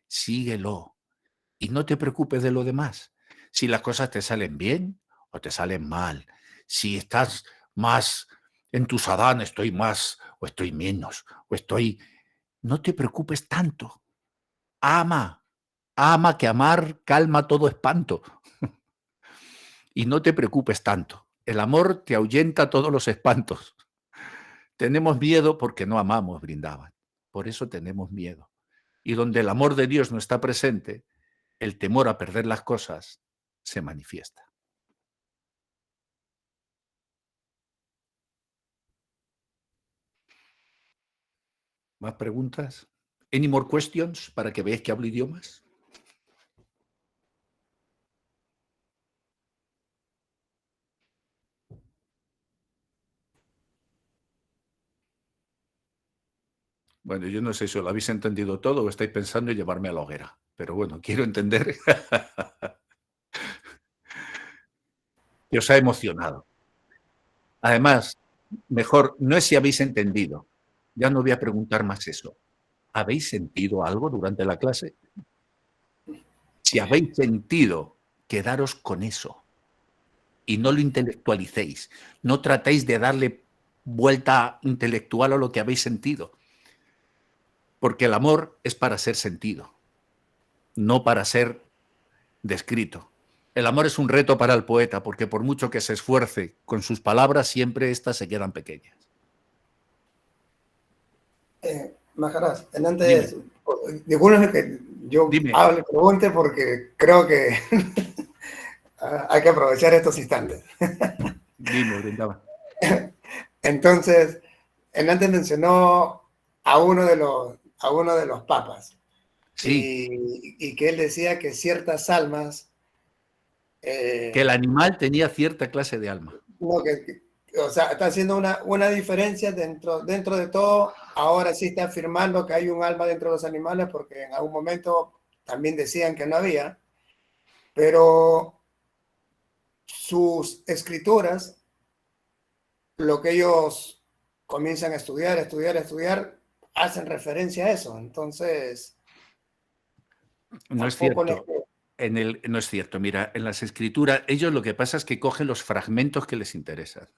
Síguelo y no te preocupes de lo demás. Si las cosas te salen bien o te salen mal. Si estás más en tu sadhana, estoy más o estoy menos o estoy... No te preocupes tanto. Ama, ama que amar calma todo espanto. Y no te preocupes tanto. El amor te ahuyenta todos los espantos. Tenemos miedo porque no amamos, Brindavan. Por eso tenemos miedo. Y donde el amor de Dios no está presente, el temor a perder las cosas se manifiesta. ¿Más preguntas? ¿Any more questions para que veáis que hablo idiomas? Bueno, yo no sé si lo habéis entendido todo o estáis pensando en llevarme a la hoguera. Pero bueno, quiero entender que os ha emocionado. Además, mejor, no es si habéis entendido. Ya no voy a preguntar más eso. ¿Habéis sentido algo durante la clase? Si habéis sentido, quedaros con eso. Y no lo intelectualicéis. No tratéis de darle vuelta intelectual a lo que habéis sentido. Porque el amor es para ser sentido, no para ser descrito. El amor es un reto para el poeta, porque por mucho que se esfuerce con sus palabras, siempre éstas se quedan pequeñas. Maharaj, antes, disculpen que yo hable, pregunte, porque creo que hay que aprovechar estos instantes. Dime, Brindavan. Entonces, antes mencionó a uno de los papas. Sí. Y que él decía que ciertas almas... que el animal tenía cierta clase de alma. No, o sea, está haciendo una diferencia dentro de todo. Ahora sí está afirmando que hay un alma dentro de los animales, porque en algún momento también decían que no había. Pero sus escrituras, lo que ellos comienzan a estudiar, hacen referencia a eso. Entonces... No es cierto. No es cierto. Mira, en las escrituras, ellos lo que pasa es que cogen los fragmentos que les interesan.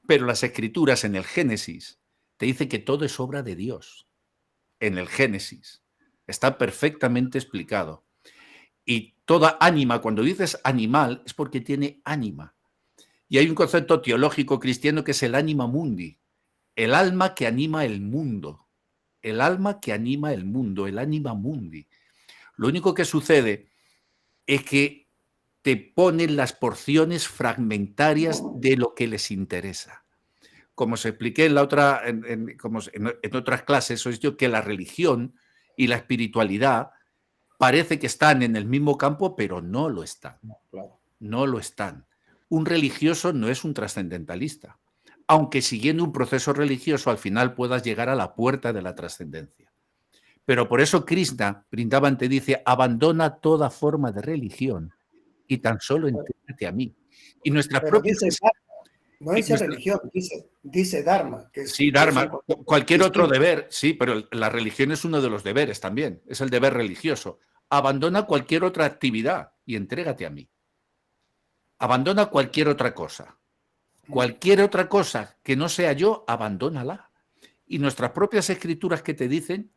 Pero las escrituras en el Génesis te dice que todo es obra de Dios. En el Génesis. Está perfectamente explicado. Y toda ánima, cuando dices animal, es porque tiene ánima. Y hay un concepto teológico cristiano que es el anima mundi. El alma que anima el mundo. El alma que anima el mundo, el anima mundi. Lo único que sucede es que te ponen las porciones fragmentarias de lo que les interesa. Como os expliqué en otras clases, es yo que la religión y la espiritualidad parece que están en el mismo campo, pero no lo están. No lo están. Un religioso no es un trascendentalista, aunque siguiendo un proceso religioso al final puedas llegar a la puerta de la trascendencia. Pero por eso Krishna, Brindavan, te dice, abandona toda forma de religión y tan solo entrégate a mí. Y nuestras propias... No dice religión, dice Dharma. Sí, Dharma, cualquier otro deber, sí, pero la religión es uno de los deberes también, es el deber religioso. Abandona cualquier otra actividad y entrégate a mí. Abandona cualquier otra cosa. Cualquier otra cosa que no sea yo, abandónala. Y nuestras propias escrituras que te dicen,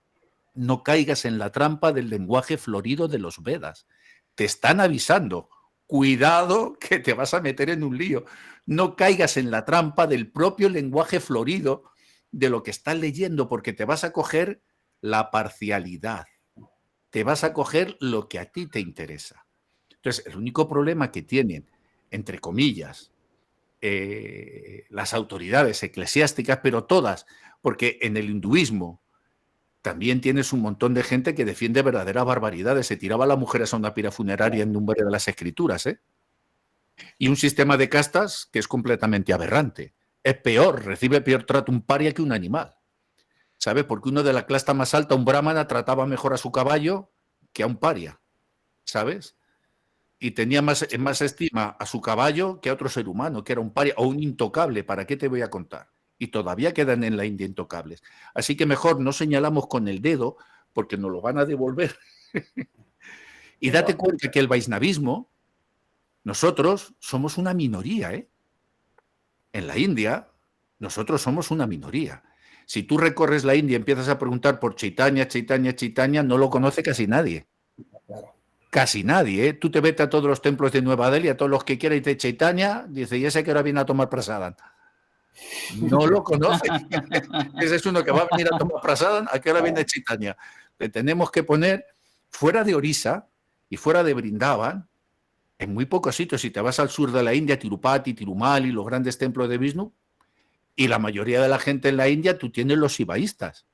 no caigas en la trampa del lenguaje florido de los Vedas. Te están avisando, cuidado que te vas a meter en un lío. No caigas en la trampa del propio lenguaje florido de lo que estás leyendo, porque te vas a coger la parcialidad. Te vas a coger lo que a ti te interesa. Entonces, el único problema que tienen, entre comillas, las autoridades eclesiásticas, pero todas, porque en el hinduismo también tienes un montón de gente que defiende verdaderas barbaridades. Se tiraba a las mujeres a una pira funeraria en nombre de las escrituras, ¿eh? Y un sistema de castas que es completamente aberrante. Es peor, recibe peor trato un paria que un animal. ¿Sabes? Porque uno de la casta más alta, un brahmana, trataba mejor a su caballo que a un paria. ¿Sabes? Y tenía más estima a su caballo que a otro ser humano, que era un paria o un intocable. ¿Para qué te voy a contar? Y todavía quedan en la India intocables. Así que mejor no señalamos con el dedo porque nos lo van a devolver. Y date cuenta que el vaisnavismo, nosotros somos una minoría, ¿eh? En la India, nosotros somos una minoría. Si tú recorres la India y empiezas a preguntar por Chaitanya, Chaitanya, Chaitanya, no lo conoce casi nadie. Claro. Casi nadie, ¿eh? Tú te vete a todos los templos de Nueva Delhi, a todos los que quieran, y te Chaitanya, dice, y ese que ahora viene a tomar prasadam. No lo conoce. Ese es uno que va a venir a tomar prasadam, ¿a qué hora viene Chaitanya? Le tenemos que poner fuera de Orissa y fuera de Brindavan, en muy pocos sitios. Si te vas al sur de la India, Tirupati, Tirumali, los grandes templos de Vishnu, y la mayoría de la gente en la India, tú tienes los shivaístas.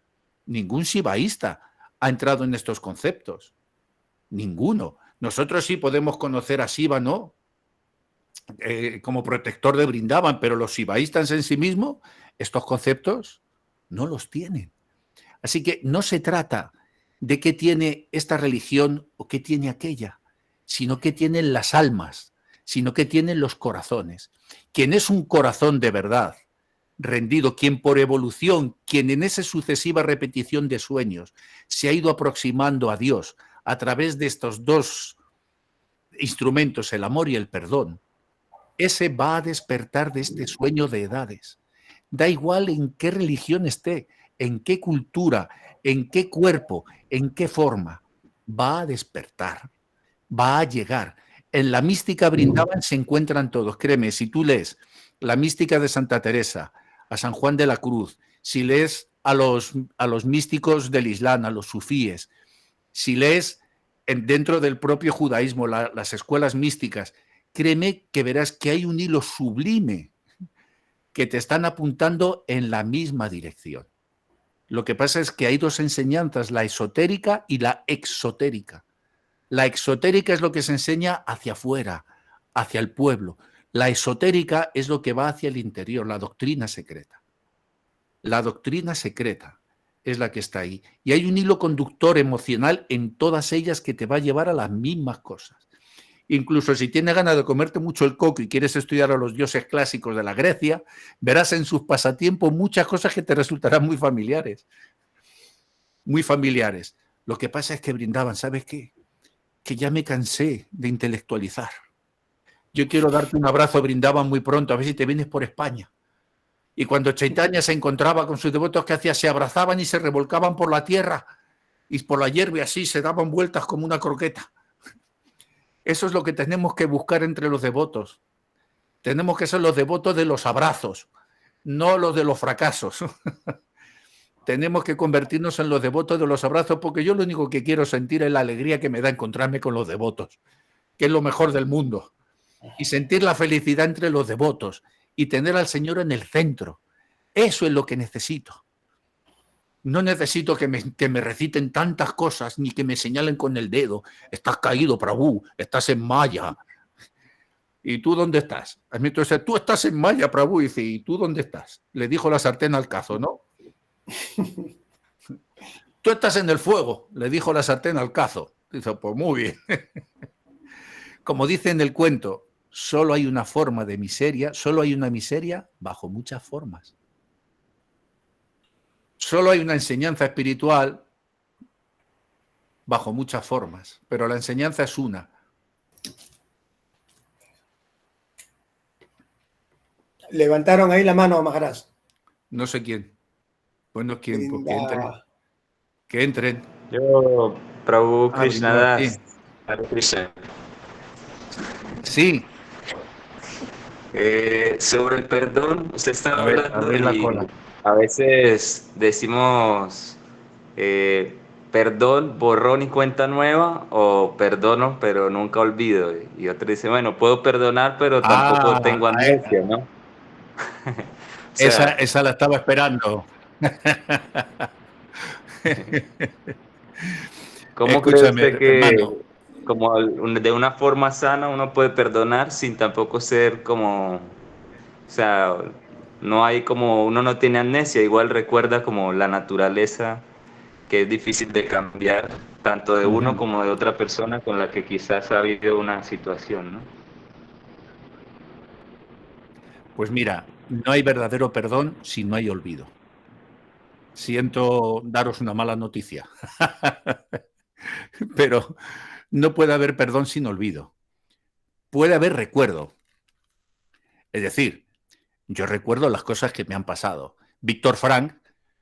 Ningún shivaísta ha entrado en estos conceptos. Ninguno. Nosotros sí podemos conocer a Shiva, ¿no? Como protector de Brindavan, pero los shivaístas en sí mismos, estos conceptos no los tienen. Así que no se trata de qué tiene esta religión o qué tiene aquella, sino qué tienen las almas, sino qué tienen los corazones. Quien es un corazón de verdad, rendido, quien por evolución, quien en esa sucesiva repetición de sueños se ha ido aproximando a Dios a través de estos dos instrumentos, el amor y el perdón, ese va a despertar de este sueño de edades. Da igual en qué religión esté, en qué cultura, en qué cuerpo, en qué forma, va a despertar, va a llegar. En la mística Brindavan se encuentran todos. Créeme, si tú lees la mística de Santa Teresa, a San Juan de la Cruz, si lees a los místicos del Islam, a los sufíes, si lees dentro del propio judaísmo las escuelas místicas, créeme que verás que hay un hilo sublime que te están apuntando en la misma dirección. Lo que pasa es que hay dos enseñanzas, la esotérica y la exotérica. La exotérica es lo que se enseña hacia afuera, hacia el pueblo. La esotérica es lo que va hacia el interior, la doctrina secreta. La doctrina secreta es la que está ahí. Y hay un hilo conductor emocional en todas ellas que te va a llevar a las mismas cosas. Incluso si tienes ganas de comerte mucho el coco y quieres estudiar a los dioses clásicos de la Grecia, verás en sus pasatiempos muchas cosas que te resultarán muy familiares. Muy familiares. Lo que pasa es que Brindavan, ¿sabes qué? Que ya me cansé de intelectualizar. Yo quiero darte un abrazo, Brindavan, muy pronto, a ver si te vienes por España. Y cuando Chaitanya se encontraba con sus devotos, ¿qué hacía? Se abrazaban y se revolcaban por la tierra y por la hierba y así se daban vueltas como una croqueta. Eso es lo que tenemos que buscar entre los devotos. Tenemos que ser los devotos de los abrazos, no los de los fracasos. Tenemos que convertirnos en los devotos de los abrazos, porque yo lo único que quiero sentir es la alegría que me da encontrarme con los devotos, que es lo mejor del mundo. Y sentir la felicidad entre los devotos y tener al Señor en el centro. Eso es lo que necesito. No necesito que me reciten tantas cosas ni que me señalen con el dedo. Estás caído, Prabhu, estás en Maya. ¿Y tú dónde estás? Entonces, tú estás en Maya, Prabhu. Y dice, ¿y tú dónde estás? Le dijo la sartén al cazo, ¿no? Tú estás en el fuego, le dijo la sartén al cazo. Dice, pues muy bien. Como dice en el cuento, solo hay una forma de miseria, solo hay una miseria bajo muchas formas. Solo hay una enseñanza espiritual bajo muchas formas, pero la enseñanza es una. Levantaron ahí la mano, Maharaj. No sé quién. Bueno, ¿quién? Pues que entren. Que entren. Yo, Prabhu Krishna Das. Sí. Sí. Sobre el perdón, usted estaba hablando abrir la cola. A veces decimos perdón, borrón y cuenta nueva, o perdono, pero nunca olvido. Y otro dice, bueno, puedo perdonar, pero tampoco tengo amnesia, ¿no? O sea, esa la estaba esperando. ¿Cómo cree usted que, hermano, como de una forma sana uno puede perdonar sin tampoco ser como, o sea, no hay como, uno no tiene amnesia, igual recuerda como la naturaleza que es difícil de cambiar, tanto de uno Ujú. como de otra persona con la que quizás ha habido una situación, ¿no? Pues mira, no hay verdadero perdón si no hay olvido. Siento daros una mala noticia, pero no puede haber perdón sin olvido. Puede haber recuerdo. Es decir, yo recuerdo las cosas que me han pasado. Víctor Frank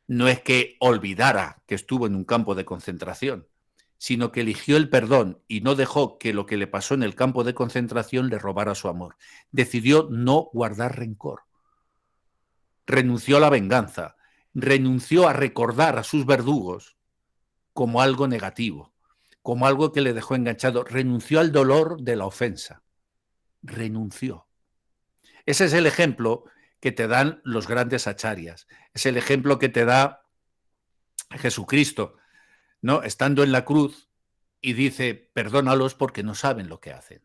no es que olvidara que estuvo en un campo de concentración, sino que eligió el perdón y no dejó que lo que le pasó en el campo de concentración le robara su amor. Decidió no guardar rencor. Renunció a la venganza. Renunció a recordar a sus verdugos como algo negativo, como algo que le dejó enganchado. Renunció al dolor de la ofensa. Renunció. Ese es el ejemplo que te dan los grandes acharyas. Es el ejemplo que te da Jesucristo, ¿no? Estando en la cruz y dice, perdónalos porque no saben lo que hacen.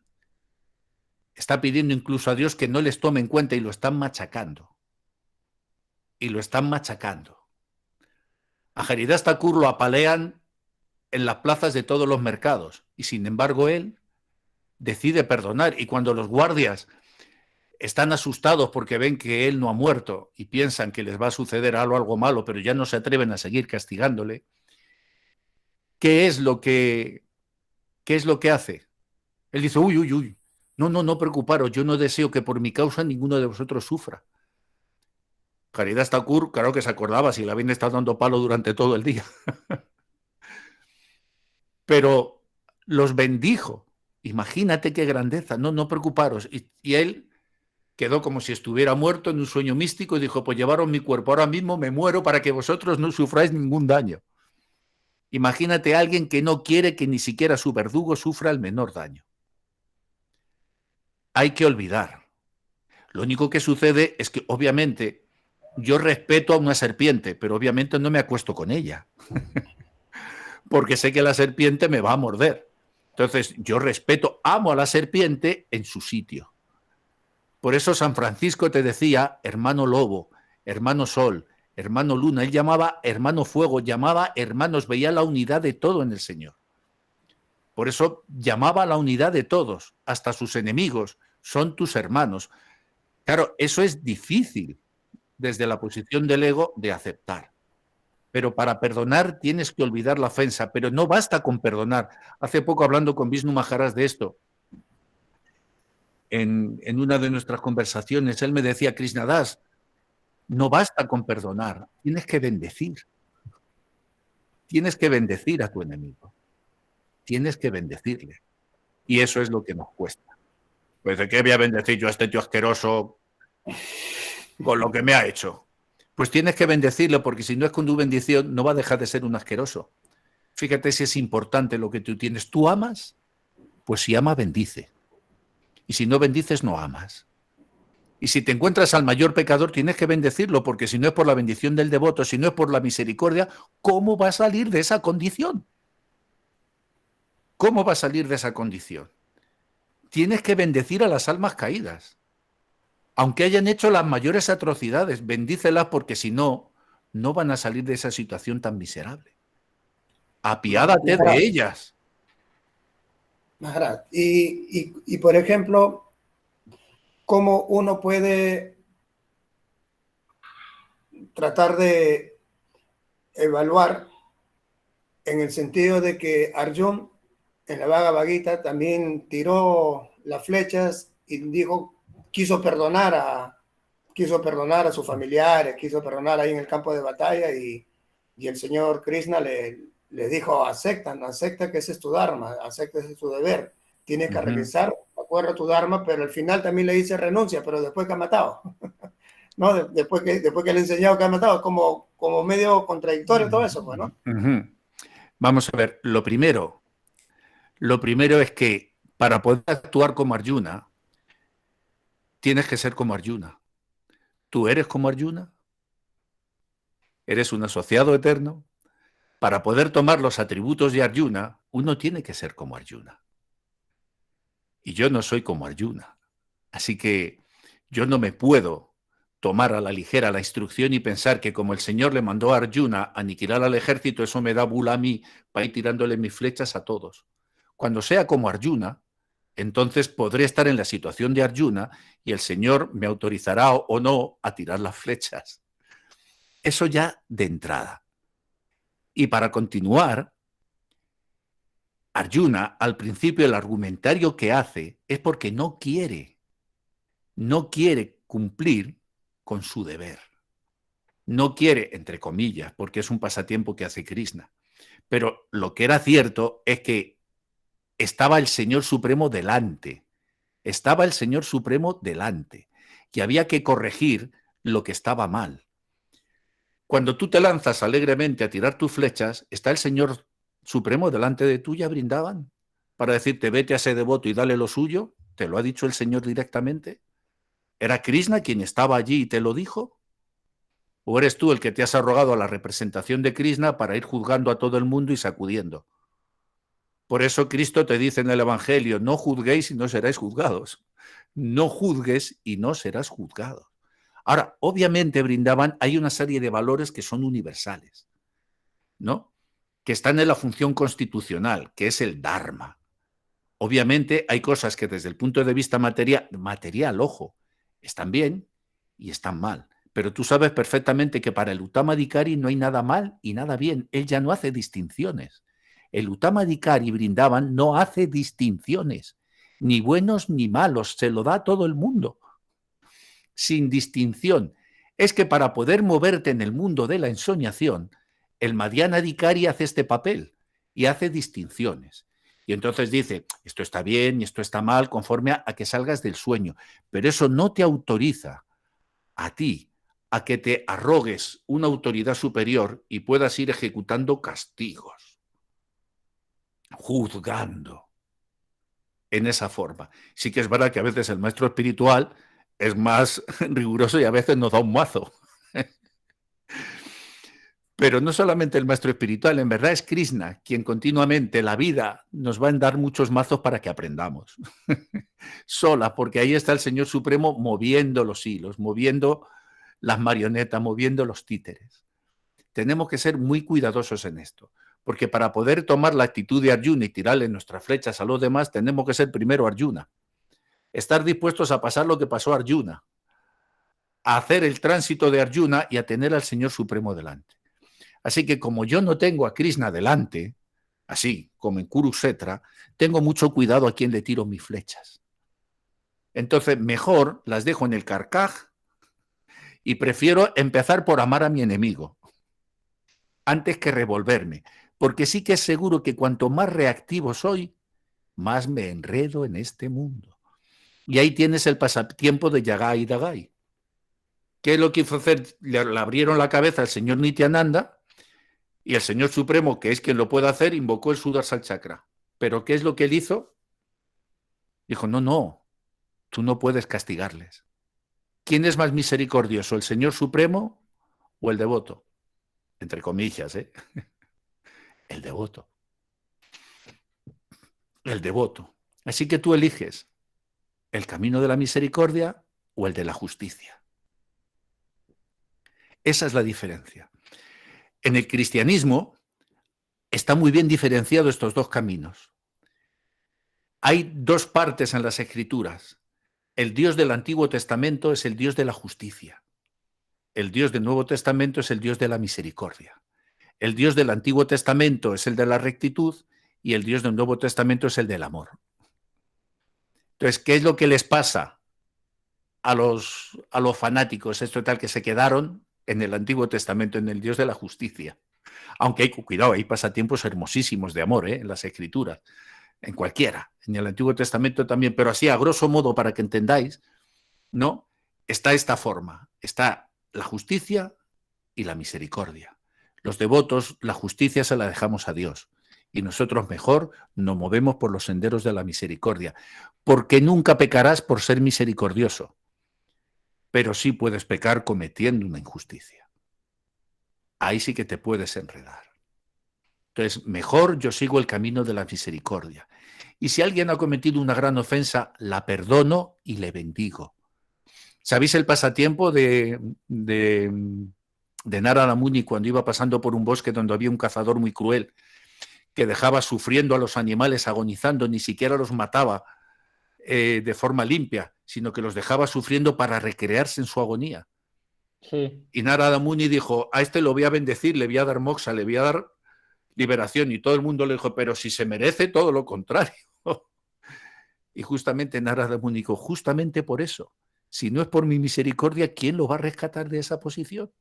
Está pidiendo incluso a Dios que no les tome en cuenta y lo están machacando. Y lo están machacando. A Haridas Thakur lo apalean en las plazas de todos los mercados y sin embargo él decide perdonar, y cuando los guardias están asustados porque ven que él no ha muerto y piensan que les va a suceder algo malo, pero ya no se atreven a seguir castigándole, ¿qué es lo que hace? Él dice, uy, uy, uy, no preocuparos, yo no deseo que por mi causa ninguno de vosotros sufra. Haridas Thakur, claro que se acordaba si le habían estado dando palo durante todo el día. Pero los bendijo. Imagínate qué grandeza, no preocuparos. Y él quedó como si estuviera muerto en un sueño místico y dijo, pues llevaron mi cuerpo, ahora mismo me muero para que vosotros no sufráis ningún daño. Imagínate a alguien que no quiere que ni siquiera su verdugo sufra el menor daño. Hay que olvidar. Lo único que sucede es que obviamente yo respeto a una serpiente, pero obviamente no me acuesto con ella, porque sé que la serpiente me va a morder. Entonces yo respeto, amo a la serpiente en su sitio. Por eso San Francisco te decía hermano lobo, hermano sol, hermano luna. Él llamaba hermano fuego, llamaba hermanos, veía la unidad de todo en el Señor. Por eso llamaba a la unidad de todos, hasta sus enemigos, son tus hermanos. Claro, eso es difícil desde la posición del ego de aceptar. Pero para perdonar tienes que olvidar la ofensa, pero no basta con perdonar. Hace poco hablando con Vishnu Maharaj de esto, en una de nuestras conversaciones, él me decía, Krishnadas, no basta con perdonar, tienes que bendecir. Tienes que bendecir a tu enemigo. Tienes que bendecirle. Y eso es lo que nos cuesta. Pues ¿de qué voy a bendecir yo a este tío asqueroso con lo que me ha hecho? Pues tienes que bendecirle, porque si no es con tu bendición no va a dejar de ser un asqueroso. Fíjate si es importante lo que tú tienes. ¿Tú amas? Pues si ama, bendice. Y si no bendices, no amas. Y si te encuentras al mayor pecador, tienes que bendecirlo, porque si no es por la bendición del devoto, si no es por la misericordia, ¿cómo va a salir de esa condición? ¿Cómo va a salir de esa condición? Tienes que bendecir a las almas caídas. Aunque hayan hecho las mayores atrocidades, bendícelas, porque si no, no van a salir de esa situación tan miserable. Apiádate de ellas. Maharaj. Y por ejemplo, ¿cómo uno puede tratar de evaluar en el sentido de que Arjun en la Bhagavad Gita también tiró las flechas y quiso perdonar a sus familiares, quiso perdonar ahí en el campo de batalla y el señor Krishna le dijo, acepta que ese es tu dharma, acepta ese es tu deber, tienes que regresar de acuerdo a tu dharma, pero al final también le dice renuncia, pero después que ha matado. ¿No? Después que le he enseñado que ha matado, como medio contradictorio todo eso, pues, ¿no? Vamos a ver, lo primero es que para poder actuar como Arjuna, tienes que ser como Arjuna. ¿Tú eres como Arjuna? ¿Eres un asociado eterno? Para poder tomar los atributos de Arjuna, uno tiene que ser como Arjuna. Y yo no soy como Arjuna. Así que yo no me puedo tomar a la ligera la instrucción y pensar que como el Señor le mandó a Arjuna a aniquilar al ejército, eso me da bula a mí para ir tirándole mis flechas a todos. Cuando sea como Arjuna, entonces podré estar en la situación de Arjuna y el Señor me autorizará o no a tirar las flechas. Eso ya de entrada. Y para continuar, Arjuna, al principio, el argumentario que hace es porque no quiere cumplir con su deber. No quiere, entre comillas, porque es un pasatiempo que hace Krishna. Pero lo que era cierto es que estaba el Señor Supremo delante. Estaba el Señor Supremo delante. Y había que corregir lo que estaba mal. Cuando tú te lanzas alegremente a tirar tus flechas, está el Señor Supremo delante de tú, ya brindaban para decirte vete a ese devoto y dale lo suyo. ¿Te lo ha dicho el Señor directamente? ¿Era Krishna quien estaba allí y te lo dijo? ¿O eres tú el que te has arrogado a la representación de Krishna para ir juzgando a todo el mundo y sacudiendo? Por eso Cristo te dice en el Evangelio, no juzguéis y no seráis juzgados. No juzgues y no serás juzgado. Ahora, obviamente, brindaban, hay una serie de valores que son universales, ¿no? Que están en la función constitucional, que es el Dharma. Obviamente hay cosas que desde el punto de vista material, ojo, están bien y están mal. Pero tú sabes perfectamente que para el Uttamadhikari no hay nada mal y nada bien. Él ya no hace distinciones. El Uttamadhikari, brindaban, no hace distinciones, ni buenos ni malos, se lo da a todo el mundo, sin distinción. Es que para poder moverte en el mundo de la ensoñación, el Madhyana Adhikari hace este papel y hace distinciones. Y entonces dice, esto está bien y esto está mal conforme a que salgas del sueño. Pero eso no te autoriza a ti a que te arrogues una autoridad superior y puedas ir ejecutando castigos, juzgando en esa forma. Sí que es verdad que a veces el maestro espiritual es más riguroso y a veces nos da un mazo. Pero no solamente el maestro espiritual, en verdad es Krishna quien continuamente la vida nos va a dar muchos mazos para que aprendamos. Sola, porque ahí está el Señor Supremo moviendo los hilos, moviendo las marionetas, moviendo los títeres. Tenemos que ser muy cuidadosos en esto, porque para poder tomar la actitud de Arjuna y tirarle nuestras flechas a los demás, tenemos que ser primero Arjuna. Estar dispuestos a pasar lo que pasó a Arjuna, a hacer el tránsito de Arjuna y a tener al Señor Supremo delante. Así que como yo no tengo a Krishna delante, así como en Kurukshetra, tengo mucho cuidado a quién le tiro mis flechas. Entonces mejor las dejo en el carcaj y prefiero empezar por amar a mi enemigo antes que revolverme, porque sí que es seguro que cuanto más reactivo soy, más me enredo en este mundo. Y ahí tienes el pasatiempo de Yagai y Dagai. ¿Qué es lo que hizo hacer? Le abrieron la cabeza al señor Nityananda y el Señor Supremo, que es quien lo puede hacer, invocó el Sudarshan Chakra. ¿Pero qué es lo que él hizo? Dijo, no, tú no puedes castigarles. ¿Quién es más misericordioso, el Señor Supremo o el devoto? Entre comillas, ¿eh? El devoto. El devoto. Así que tú eliges el camino de la misericordia o el de la justicia. Esa es la diferencia. En el cristianismo está muy bien diferenciado estos dos caminos. Hay dos partes en las Escrituras. El Dios del Antiguo Testamento es el Dios de la justicia. El Dios del Nuevo Testamento es el Dios de la misericordia. El Dios del Antiguo Testamento es el de la rectitud y el Dios del Nuevo Testamento es el del amor. Entonces, ¿qué es lo que les pasa a los fanáticos? Esto tal que se quedaron en el Antiguo Testamento, en el Dios de la justicia. Aunque hay cuidado, hay pasatiempos hermosísimos de amor en las Escrituras, en cualquiera, en el Antiguo Testamento también, pero así a grosso modo para que entendáis, ¿no? Está esta forma, está la justicia y la misericordia. Los devotos, la justicia se la dejamos a Dios y nosotros mejor nos movemos por los senderos de la misericordia, porque nunca pecarás por ser misericordioso, pero sí puedes pecar cometiendo una injusticia. Ahí sí que te puedes enredar. Entonces, mejor yo sigo el camino de la misericordia. Y si alguien ha cometido una gran ofensa, la perdono y le bendigo. ¿Sabéis el pasatiempo de Narada Muni cuando iba pasando por un bosque donde había un cazador muy cruel que dejaba sufriendo a los animales agonizando, ni siquiera los mataba de forma limpia, sino que los dejaba sufriendo para recrearse en su agonía? Sí. Y Narada Muni dijo, a este lo voy a bendecir, le voy a dar moksha, le voy a dar liberación. Y todo el mundo le dijo, pero si se merece todo lo contrario. Y justamente Narada Muni dijo, justamente por eso, si no es por mi misericordia, ¿quién lo va a rescatar de esa posición?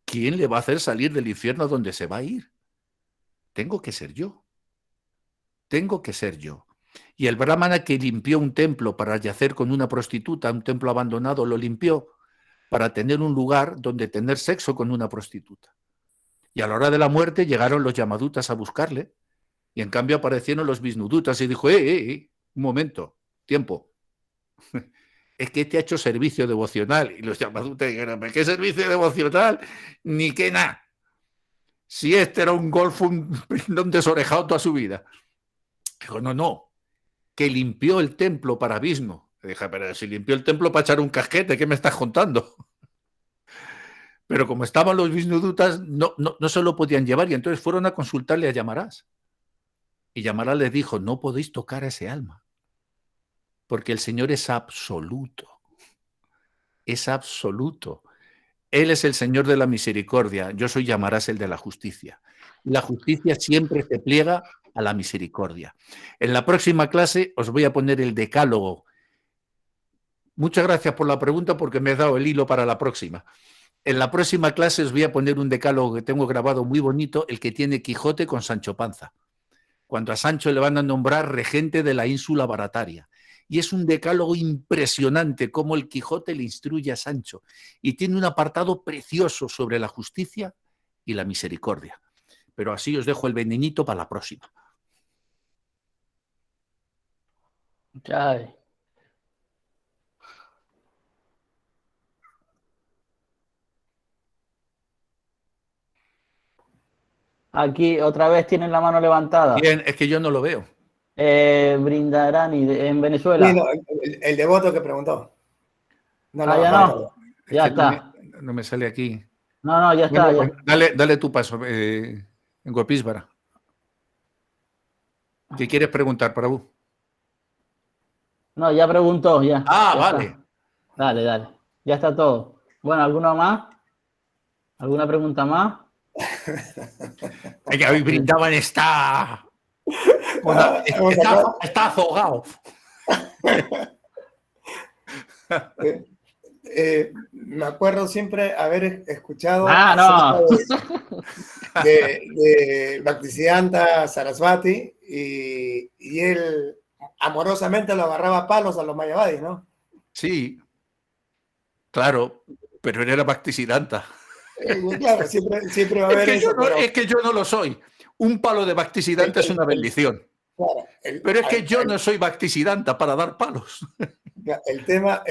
¿Quién le va a hacer salir del infierno donde se va a ir? Tengo que ser yo. Tengo que ser yo. Y el brahmana que limpió un templo para yacer con una prostituta, un templo abandonado, lo limpió para tener un lugar donde tener sexo con una prostituta. Y a la hora de la muerte llegaron los yamadutas a buscarle, y en cambio aparecieron los visnudutas y dijo, un momento, tiempo. Es que te ha hecho servicio devocional. Y los yamadutas dijeron, ¿qué servicio devocional? Ni qué nada. Si este era un golfo, un desorejado toda su vida. Dijo, no, que limpió el templo para Vishnu. Dije, pero si limpió el templo para echar un casquete, ¿qué me estás contando? Pero como estaban los Vishnudutas, no se lo podían llevar, y entonces fueron a consultarle a Yamarás. Y Yamarás les dijo, no podéis tocar a ese alma, porque el Señor es absoluto. Es absoluto. Él es el Señor de la misericordia. Yo soy Yamarás, el de la justicia. La justicia siempre se pliega a la misericordia. En la próxima clase os voy a poner el decálogo. Muchas gracias por la pregunta, porque me he dado el hilo para la próxima. En la próxima clase os voy a poner un decálogo que tengo grabado muy bonito, el que tiene Quijote con Sancho Panza, cuando a Sancho le van a nombrar regente de la ínsula Barataria. Y es un decálogo impresionante cómo el Quijote le instruye a Sancho. Y tiene un apartado precioso sobre la justicia y la misericordia. Pero así os dejo el venenito para la próxima. Ay. Aquí otra vez tienen la mano levantada. Bien, es que yo no lo veo. Brindarani, en Venezuela. Sí, no, el devoto que preguntó. No, Ah, ya no. Es Ya que está. no me sale aquí. No, ya está. Bueno, Ya. dale tu paso, en Gopísvara. ¿Qué quieres preguntar, Prabhu? No, ya preguntó, ya. Ah, Ya vale. está. Dale. Ya está todo. Bueno, ¿alguna más? ¿Alguna pregunta más? Es que hoy brindaban está azogado. Me acuerdo siempre haber escuchado No. de Bhaktisiddhanta Sarasvati y él amorosamente lo agarraba a palos a los mayavadis, ¿no? Sí, claro, pero él era Bhaktisiddhanta. Claro, siempre va a haber eso. Es que yo no lo soy. Un palo de Bhaktisiddhanta es una bendición. Claro, pero es que yo no soy Bhaktisiddhanta para dar palos. El tema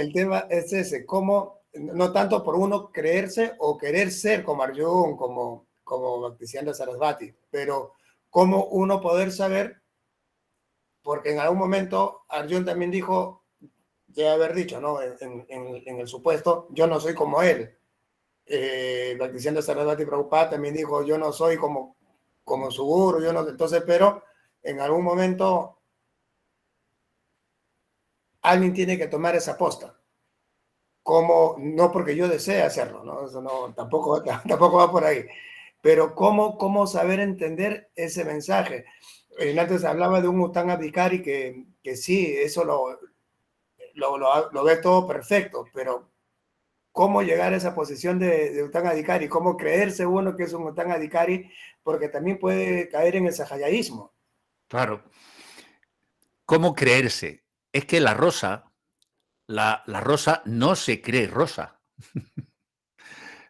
es ese, cómo, no tanto por uno creerse o querer ser como Arjuna, como Bhaktisiddhanta Sarasvati, pero cómo uno poder saber, porque en algún momento Arjuna también dijo, debe haber dicho, ¿no? En el supuesto, yo no soy como él. Bhaktisiddhanta Sarasvati Prabhupada también dijo, yo no soy como su guru, yo no, entonces, pero en algún momento alguien tiene que tomar esa posta, como, no porque yo desee hacerlo, ¿no? Eso no, tampoco va por ahí, pero cómo saber entender ese mensaje. Antes hablaba de un Uttam Adhikari que sí, eso lo ve todo perfecto, pero cómo llegar a esa posición de Uttam Adhikari, cómo creerse uno que es un Uttam Adhikari, porque también puede caer en el sahayaísmo. Claro. ¿Cómo creerse? Es que la rosa no se cree rosa.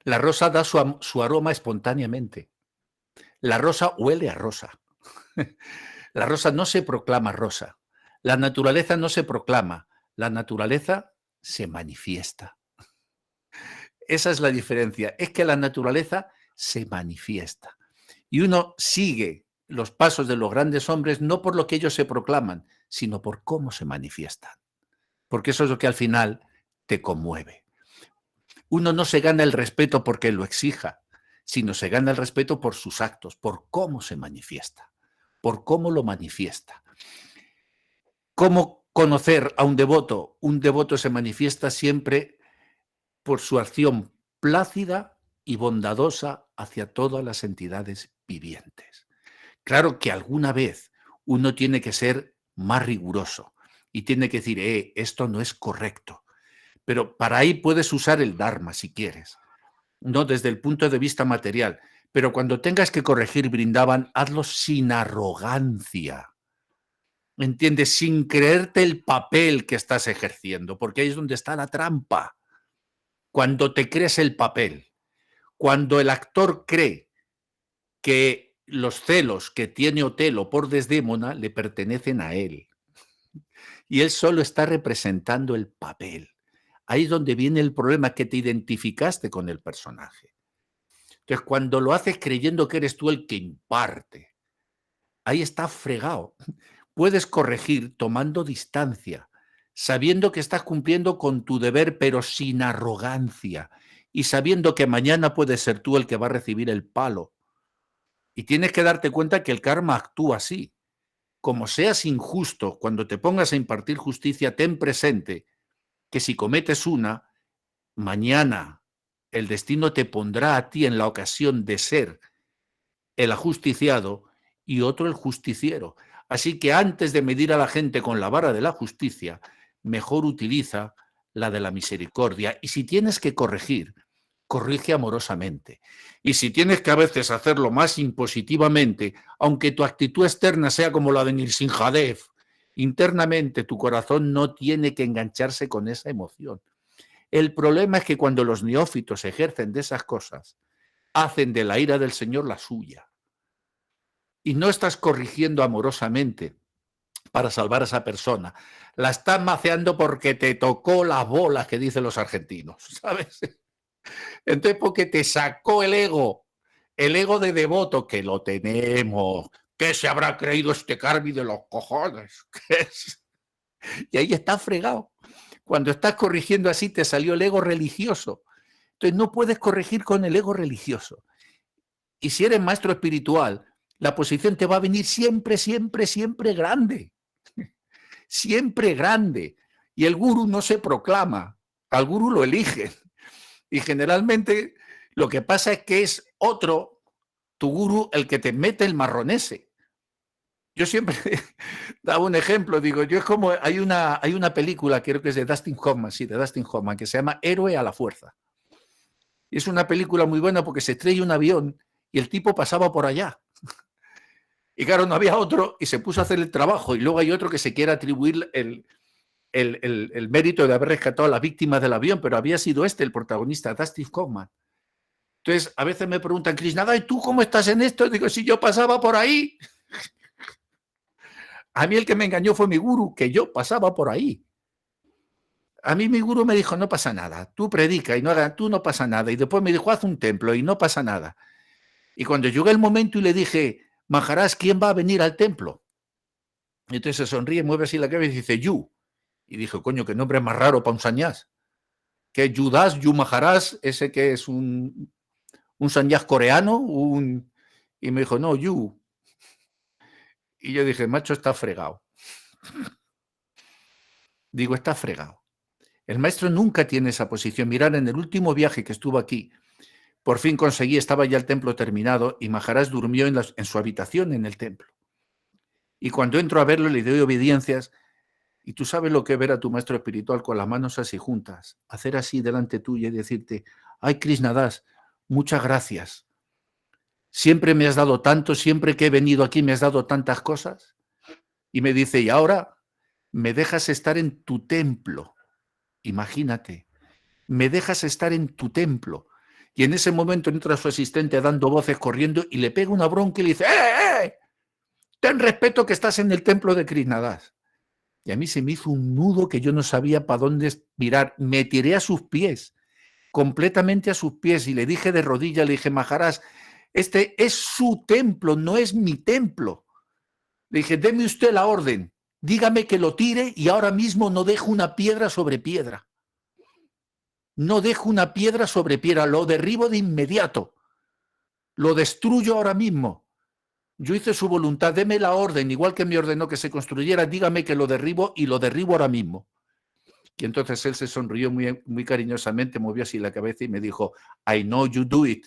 La rosa da su aroma espontáneamente. La rosa huele a rosa. La rosa no se proclama rosa. La naturaleza no se proclama. La naturaleza se manifiesta. Esa es la diferencia. Es que la naturaleza se manifiesta. Y uno sigue los pasos de los grandes hombres no por lo que ellos se proclaman, sino por cómo se manifiestan. Porque eso es lo que al final te conmueve. Uno no se gana el respeto porque lo exija, sino se gana el respeto por sus actos, por cómo se manifiesta, por cómo lo manifiesta. ¿Cómo conocer a un devoto? Un devoto se manifiesta siempre por su acción plácida y bondadosa hacia todas las entidades vivientes. Claro que alguna vez uno tiene que ser más riguroso y tiene que decir, esto no es correcto. Pero para ahí puedes usar el Dharma si quieres, no desde el punto de vista material. Pero cuando tengas que corregir Brindavan, hazlo sin arrogancia. ¿Entiendes? Sin creerte el papel que estás ejerciendo, porque ahí es donde está la trampa. Cuando te crees el papel, cuando el actor cree que los celos que tiene Otelo por Desdémona le pertenecen a él, y él solo está representando el papel. Ahí es donde viene el problema, que te identificaste con el personaje. Entonces, cuando lo haces creyendo que eres tú el que imparte, ahí está fregado. Puedes corregir tomando distancia, sabiendo que estás cumpliendo con tu deber, pero sin arrogancia, y sabiendo que mañana puedes ser tú el que va a recibir el palo. Y tienes que darte cuenta que el karma actúa así. Como seas injusto, cuando te pongas a impartir justicia, ten presente que si cometes una, mañana el destino te pondrá a ti en la ocasión de ser el ajusticiado y otro el justiciero. Así que antes de medir a la gente con la vara de la justicia, mejor utiliza la de la misericordia. Y si tienes que corregir, corrige amorosamente. Y si tienes que a veces hacerlo más impositivamente, aunque tu actitud externa sea como la de Nrsimhadev, internamente tu corazón no tiene que engancharse con esa emoción. El problema es que cuando los neófitos ejercen de esas cosas, hacen de la ira del Señor la suya. Y no estás corrigiendo amorosamente para salvar a esa persona. La estás maceando porque te tocó las bolas, que dicen los argentinos, ¿sabes? Entonces, porque te sacó el ego de devoto, que lo tenemos. ¿Qué se habrá creído este Carmi de los cojones? Y ahí está fregado. Cuando estás corrigiendo así, te salió el ego religioso. Entonces no puedes corregir con el ego religioso. Y si eres maestro espiritual, la posición te va a venir siempre, siempre, siempre grande. Siempre grande. Y el gurú no se proclama, al gurú lo eligen. Y generalmente lo que pasa es que es otro, tu gurú, el que te mete el marrón ese. Yo siempre daba un ejemplo, digo, yo es como, hay una película, creo que es de Dustin Hoffman, sí, de Dustin Hoffman, que se llama Héroe a la fuerza. Y es una película muy buena porque se estrella un avión y el tipo pasaba por allá. Y claro, no había otro y se puso a hacer el trabajo. Y luego hay otro que se quiere atribuir el mérito de haber rescatado a las víctimas del avión, pero había sido el protagonista, Dustin Hoffman. Entonces, a veces me preguntan, Krishnada, ¿y tú cómo estás en esto? Digo, si yo pasaba por ahí. A mí el que me engañó fue mi gurú, que yo pasaba por ahí. A mí mi gurú me dijo, no pasa nada, tú predica y tú no pasa nada. Y después me dijo, haz un templo y no pasa nada. Y cuando llegó el momento y le dije, Maharaj, ¿quién va a venir al templo? Y entonces se sonríe, mueve así la cabeza y dice, Yu. Y dijo, coño, qué nombre más raro para un sanyás. Que Yudas, Yu Maharaj, ese que es un sanyás coreano, y me dijo, no, Yu. Y yo dije, macho, está fregado. Digo, está fregado. El maestro nunca tiene esa posición. Mirad, en el último viaje que estuvo aquí, por fin conseguí, estaba ya el templo terminado y Maharaj durmió en su habitación en el templo. Y cuando entro a verlo le doy obediencias. Y tú sabes lo que es ver a tu maestro espiritual con las manos así juntas, hacer así delante tuya y decirte, ay, Krishnadas, muchas gracias. Siempre me has dado tanto, siempre que he venido aquí me has dado tantas cosas. Y me dice, y ahora me dejas estar en tu templo. Imagínate, me dejas estar en tu templo. Y en ese momento entra su asistente dando voces, corriendo, y le pega una bronca y le dice, ten respeto que estás en el templo de Krishnadas. Y a mí se me hizo un nudo que yo no sabía para dónde mirar. Me tiré a sus pies, completamente a sus pies, y le dije de rodillas, le dije, Maharaj, Este es su templo, no es mi templo. Le dije, deme usted la orden, dígame que lo tire y ahora mismo no dejo una piedra sobre piedra. No dejo una piedra sobre piedra, lo derribo de inmediato. Lo destruyo ahora mismo. Yo hice su voluntad, deme la orden, igual que me ordenó que se construyera, dígame que lo derribo y lo derribo ahora mismo. Y entonces él se sonrió muy cariñosamente, movió así la cabeza y me dijo, I know you do it.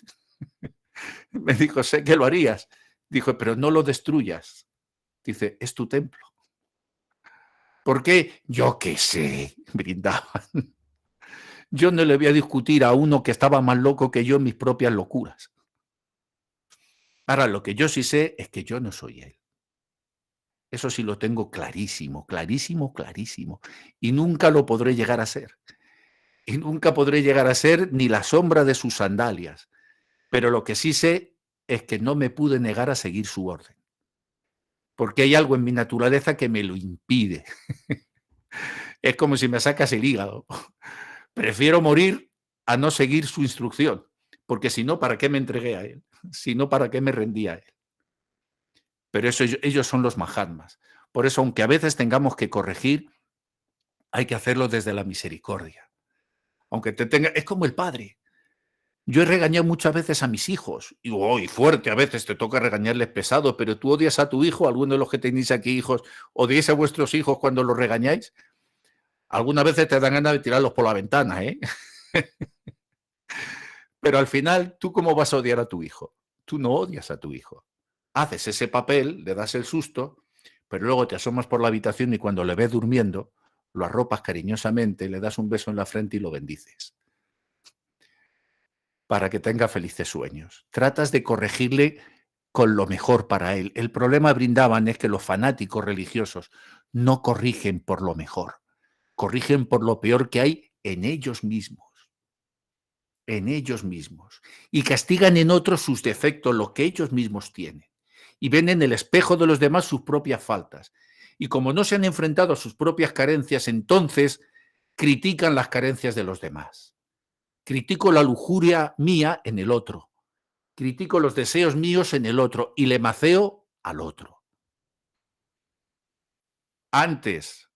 Me dijo, sé que lo harías. Dijo, pero no lo destruyas. Dice, es tu templo. ¿Por qué? Yo qué sé, brindaban. Yo no le voy a discutir a uno que estaba más loco que yo en mis propias locuras. Ahora, lo que yo sí sé es que yo no soy él. Eso sí lo tengo clarísimo, clarísimo, clarísimo. Y nunca lo podré llegar a ser. Y nunca podré llegar a ser ni la sombra de sus sandalias. Pero lo que sí sé es que no me pude negar a seguir su orden. Porque hay algo en mi naturaleza que me lo impide. Es como si me sacas el hígado. Prefiero morir a no seguir su instrucción. Porque si no, ¿para qué me entregué a él? Si no, ¿para qué me rendí a él? Pero eso, ellos son los Mahatmas. Por eso, aunque a veces tengamos que corregir, hay que hacerlo desde la misericordia. Aunque te tenga, es como el padre. Yo he regañado muchas veces a mis hijos. Y hoy fuerte, a veces te toca regañarles pesado, pero tú odias a tu hijo, alguno de los que tenéis aquí hijos, odiáis a vuestros hijos cuando los regañáis. Algunas veces te dan ganas de tirarlos por la ventana, ¿eh? Pero al final, ¿tú cómo vas a odiar a tu hijo? Tú no odias a tu hijo. Haces ese papel, le das el susto, pero luego te asomas por la habitación y cuando le ves durmiendo, lo arropas cariñosamente, le das un beso en la frente y lo bendices. Para que tenga felices sueños. Tratas de corregirle con lo mejor para él. El problema, brindaban, es que los fanáticos religiosos no corrigen por lo mejor, corrigen por lo peor que hay en ellos mismos. En ellos mismos. Y castigan en otros sus defectos, lo que ellos mismos tienen. Y ven en el espejo de los demás sus propias faltas. Y como no se han enfrentado a sus propias carencias, entonces critican las carencias de los demás. Critico la lujuria mía en el otro. Critico los deseos míos en el otro y le maceo al otro. Antes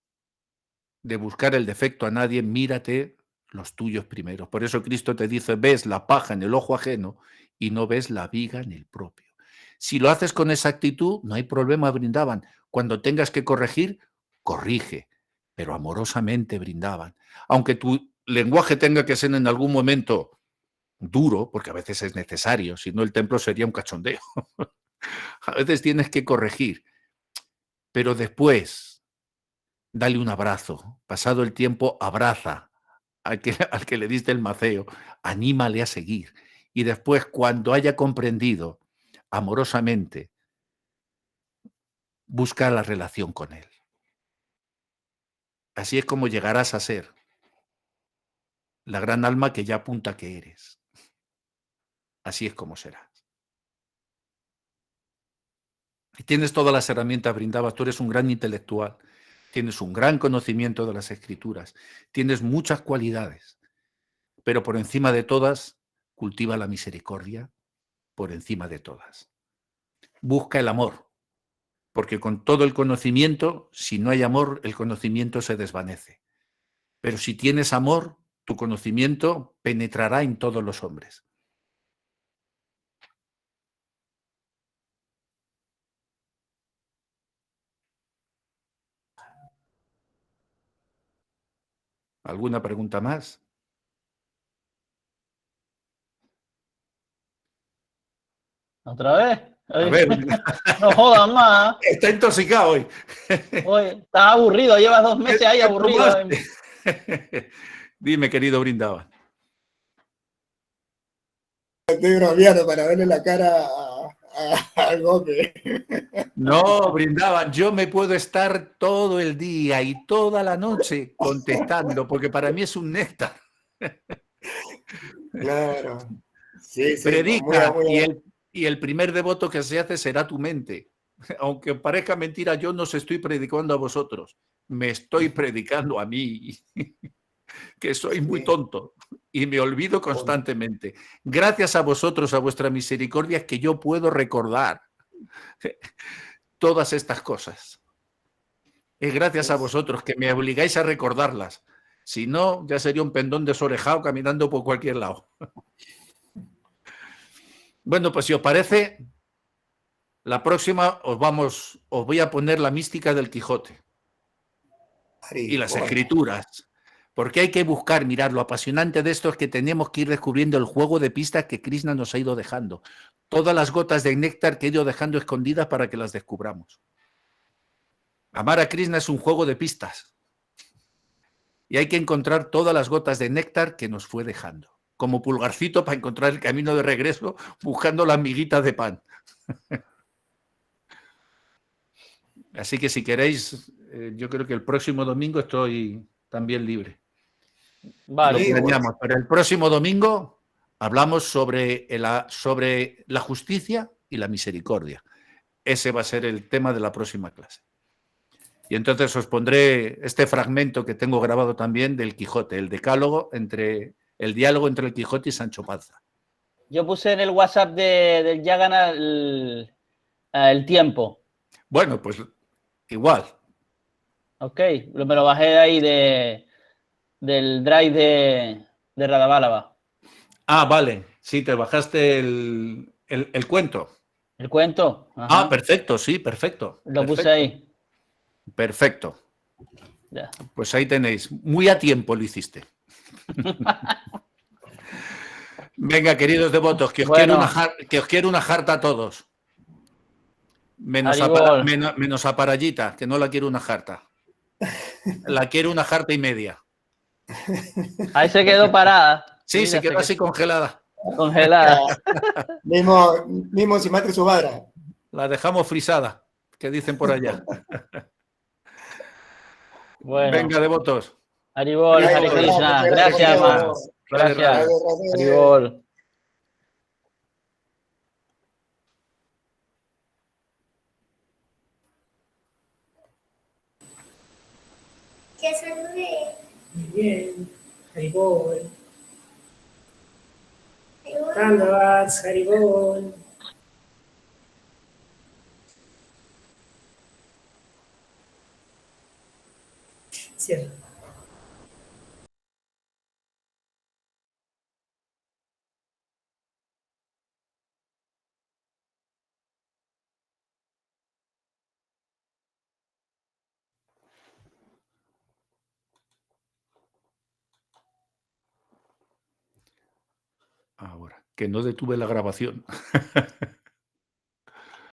de buscar el defecto a nadie, mírate los tuyos primeros. Por eso Cristo te dice, ves la paja en el ojo ajeno y no ves la viga en el propio. Si lo haces con esa actitud, no hay problema, brindaban. Cuando tengas que corregir, corrige, pero amorosamente, brindaban. Aunque tu lenguaje tenga que ser en algún momento duro, porque a veces es necesario, si no el templo sería un cachondeo. A veces tienes que corregir, pero después dale un abrazo. Pasado el tiempo, abraza al que le diste el maceo, anímale a seguir. Y después, cuando haya comprendido, amorosamente, busca la relación con él. Así es como llegarás a ser la gran alma que ya apunta que eres. Así es como serás. Y tienes todas las herramientas brindadas, tú eres un gran intelectual, tienes un gran conocimiento de las escrituras, tienes muchas cualidades, pero por encima de todas, cultiva la misericordia, por encima de todas. Busca el amor, porque con todo el conocimiento, si no hay amor, el conocimiento se desvanece. Pero si tienes amor, tu conocimiento penetrará en todos los hombres. ¿Alguna pregunta más? ¿Otra vez? A ver, No jodas más. está intoxicado hoy. Hoy estás aburrido, llevas 2 meses ahí aburrido. Dime, querido Brindaban. Estoy bromeando para verle la cara al Gope. No, Brindaban, yo me puedo estar todo el día y toda la noche contestando, porque para mí es un néctar. Claro. Sí, sí. Predica, y el primer devoto que se hace será tu mente. Aunque parezca mentira, yo no os estoy predicando a vosotros, me estoy predicando a mí, que soy muy tonto. y me olvido constantemente. Gracias a vosotros, a vuestra misericordia, es que yo puedo recordar todas estas cosas. Es gracias a vosotros que me obligáis a recordarlas. Si no, ya sería un pendón desorejado caminando por cualquier lado. Bueno, pues si os parece, la próxima os voy a poner la mística del Quijote y las escrituras. Porque hay que buscar, mirad, lo apasionante de esto es que tenemos que ir descubriendo el juego de pistas que Krishna nos ha ido dejando. Todas las gotas de néctar que ha ido dejando escondidas para que las descubramos. Amar a Krishna es un juego de pistas. Y hay que encontrar todas las gotas de néctar que nos fue dejando. Como pulgarcito para encontrar el camino de regreso buscando las miguitas de pan. Así que si queréis, yo creo que el próximo domingo estoy también libre. Vale. Sí, Pero el próximo domingo hablamos sobre la justicia y la misericordia. Ese va a ser el tema de la próxima clase. Y entonces os pondré este fragmento que tengo grabado también del Quijote, el diálogo entre el Quijote y Sancho Panza. Yo puse en el WhatsApp del Yagana el tiempo. Bueno, pues igual. Ok, me lo bajé de ahí del drive de Radabálava. Ah, vale. Sí, te bajaste el cuento. ¿El cuento? Ajá. Ah, perfecto, sí, perfecto. Lo puse ahí. Perfecto. Ya. Pues ahí tenéis. Muy a tiempo lo hiciste. Venga, queridos devotos, que os quiero una jarta a todos. Menos a Parayita, que no la quiero una jarta. La quiero una jarta y media. Ahí se quedó parada. Sí, Mira, se quedó así congelada. congelada. Mismo si Matri Subadra. La dejamos frisada, que dicen por allá. Bueno. Venga, devotos. Haribol, Hare Krishna. Gracias, man. Gracias. Haribol. Que saludé. Muy bien, Haribol. Haribol. Dandavats, Haribol. Cierto. Ahora, que no detuve la grabación.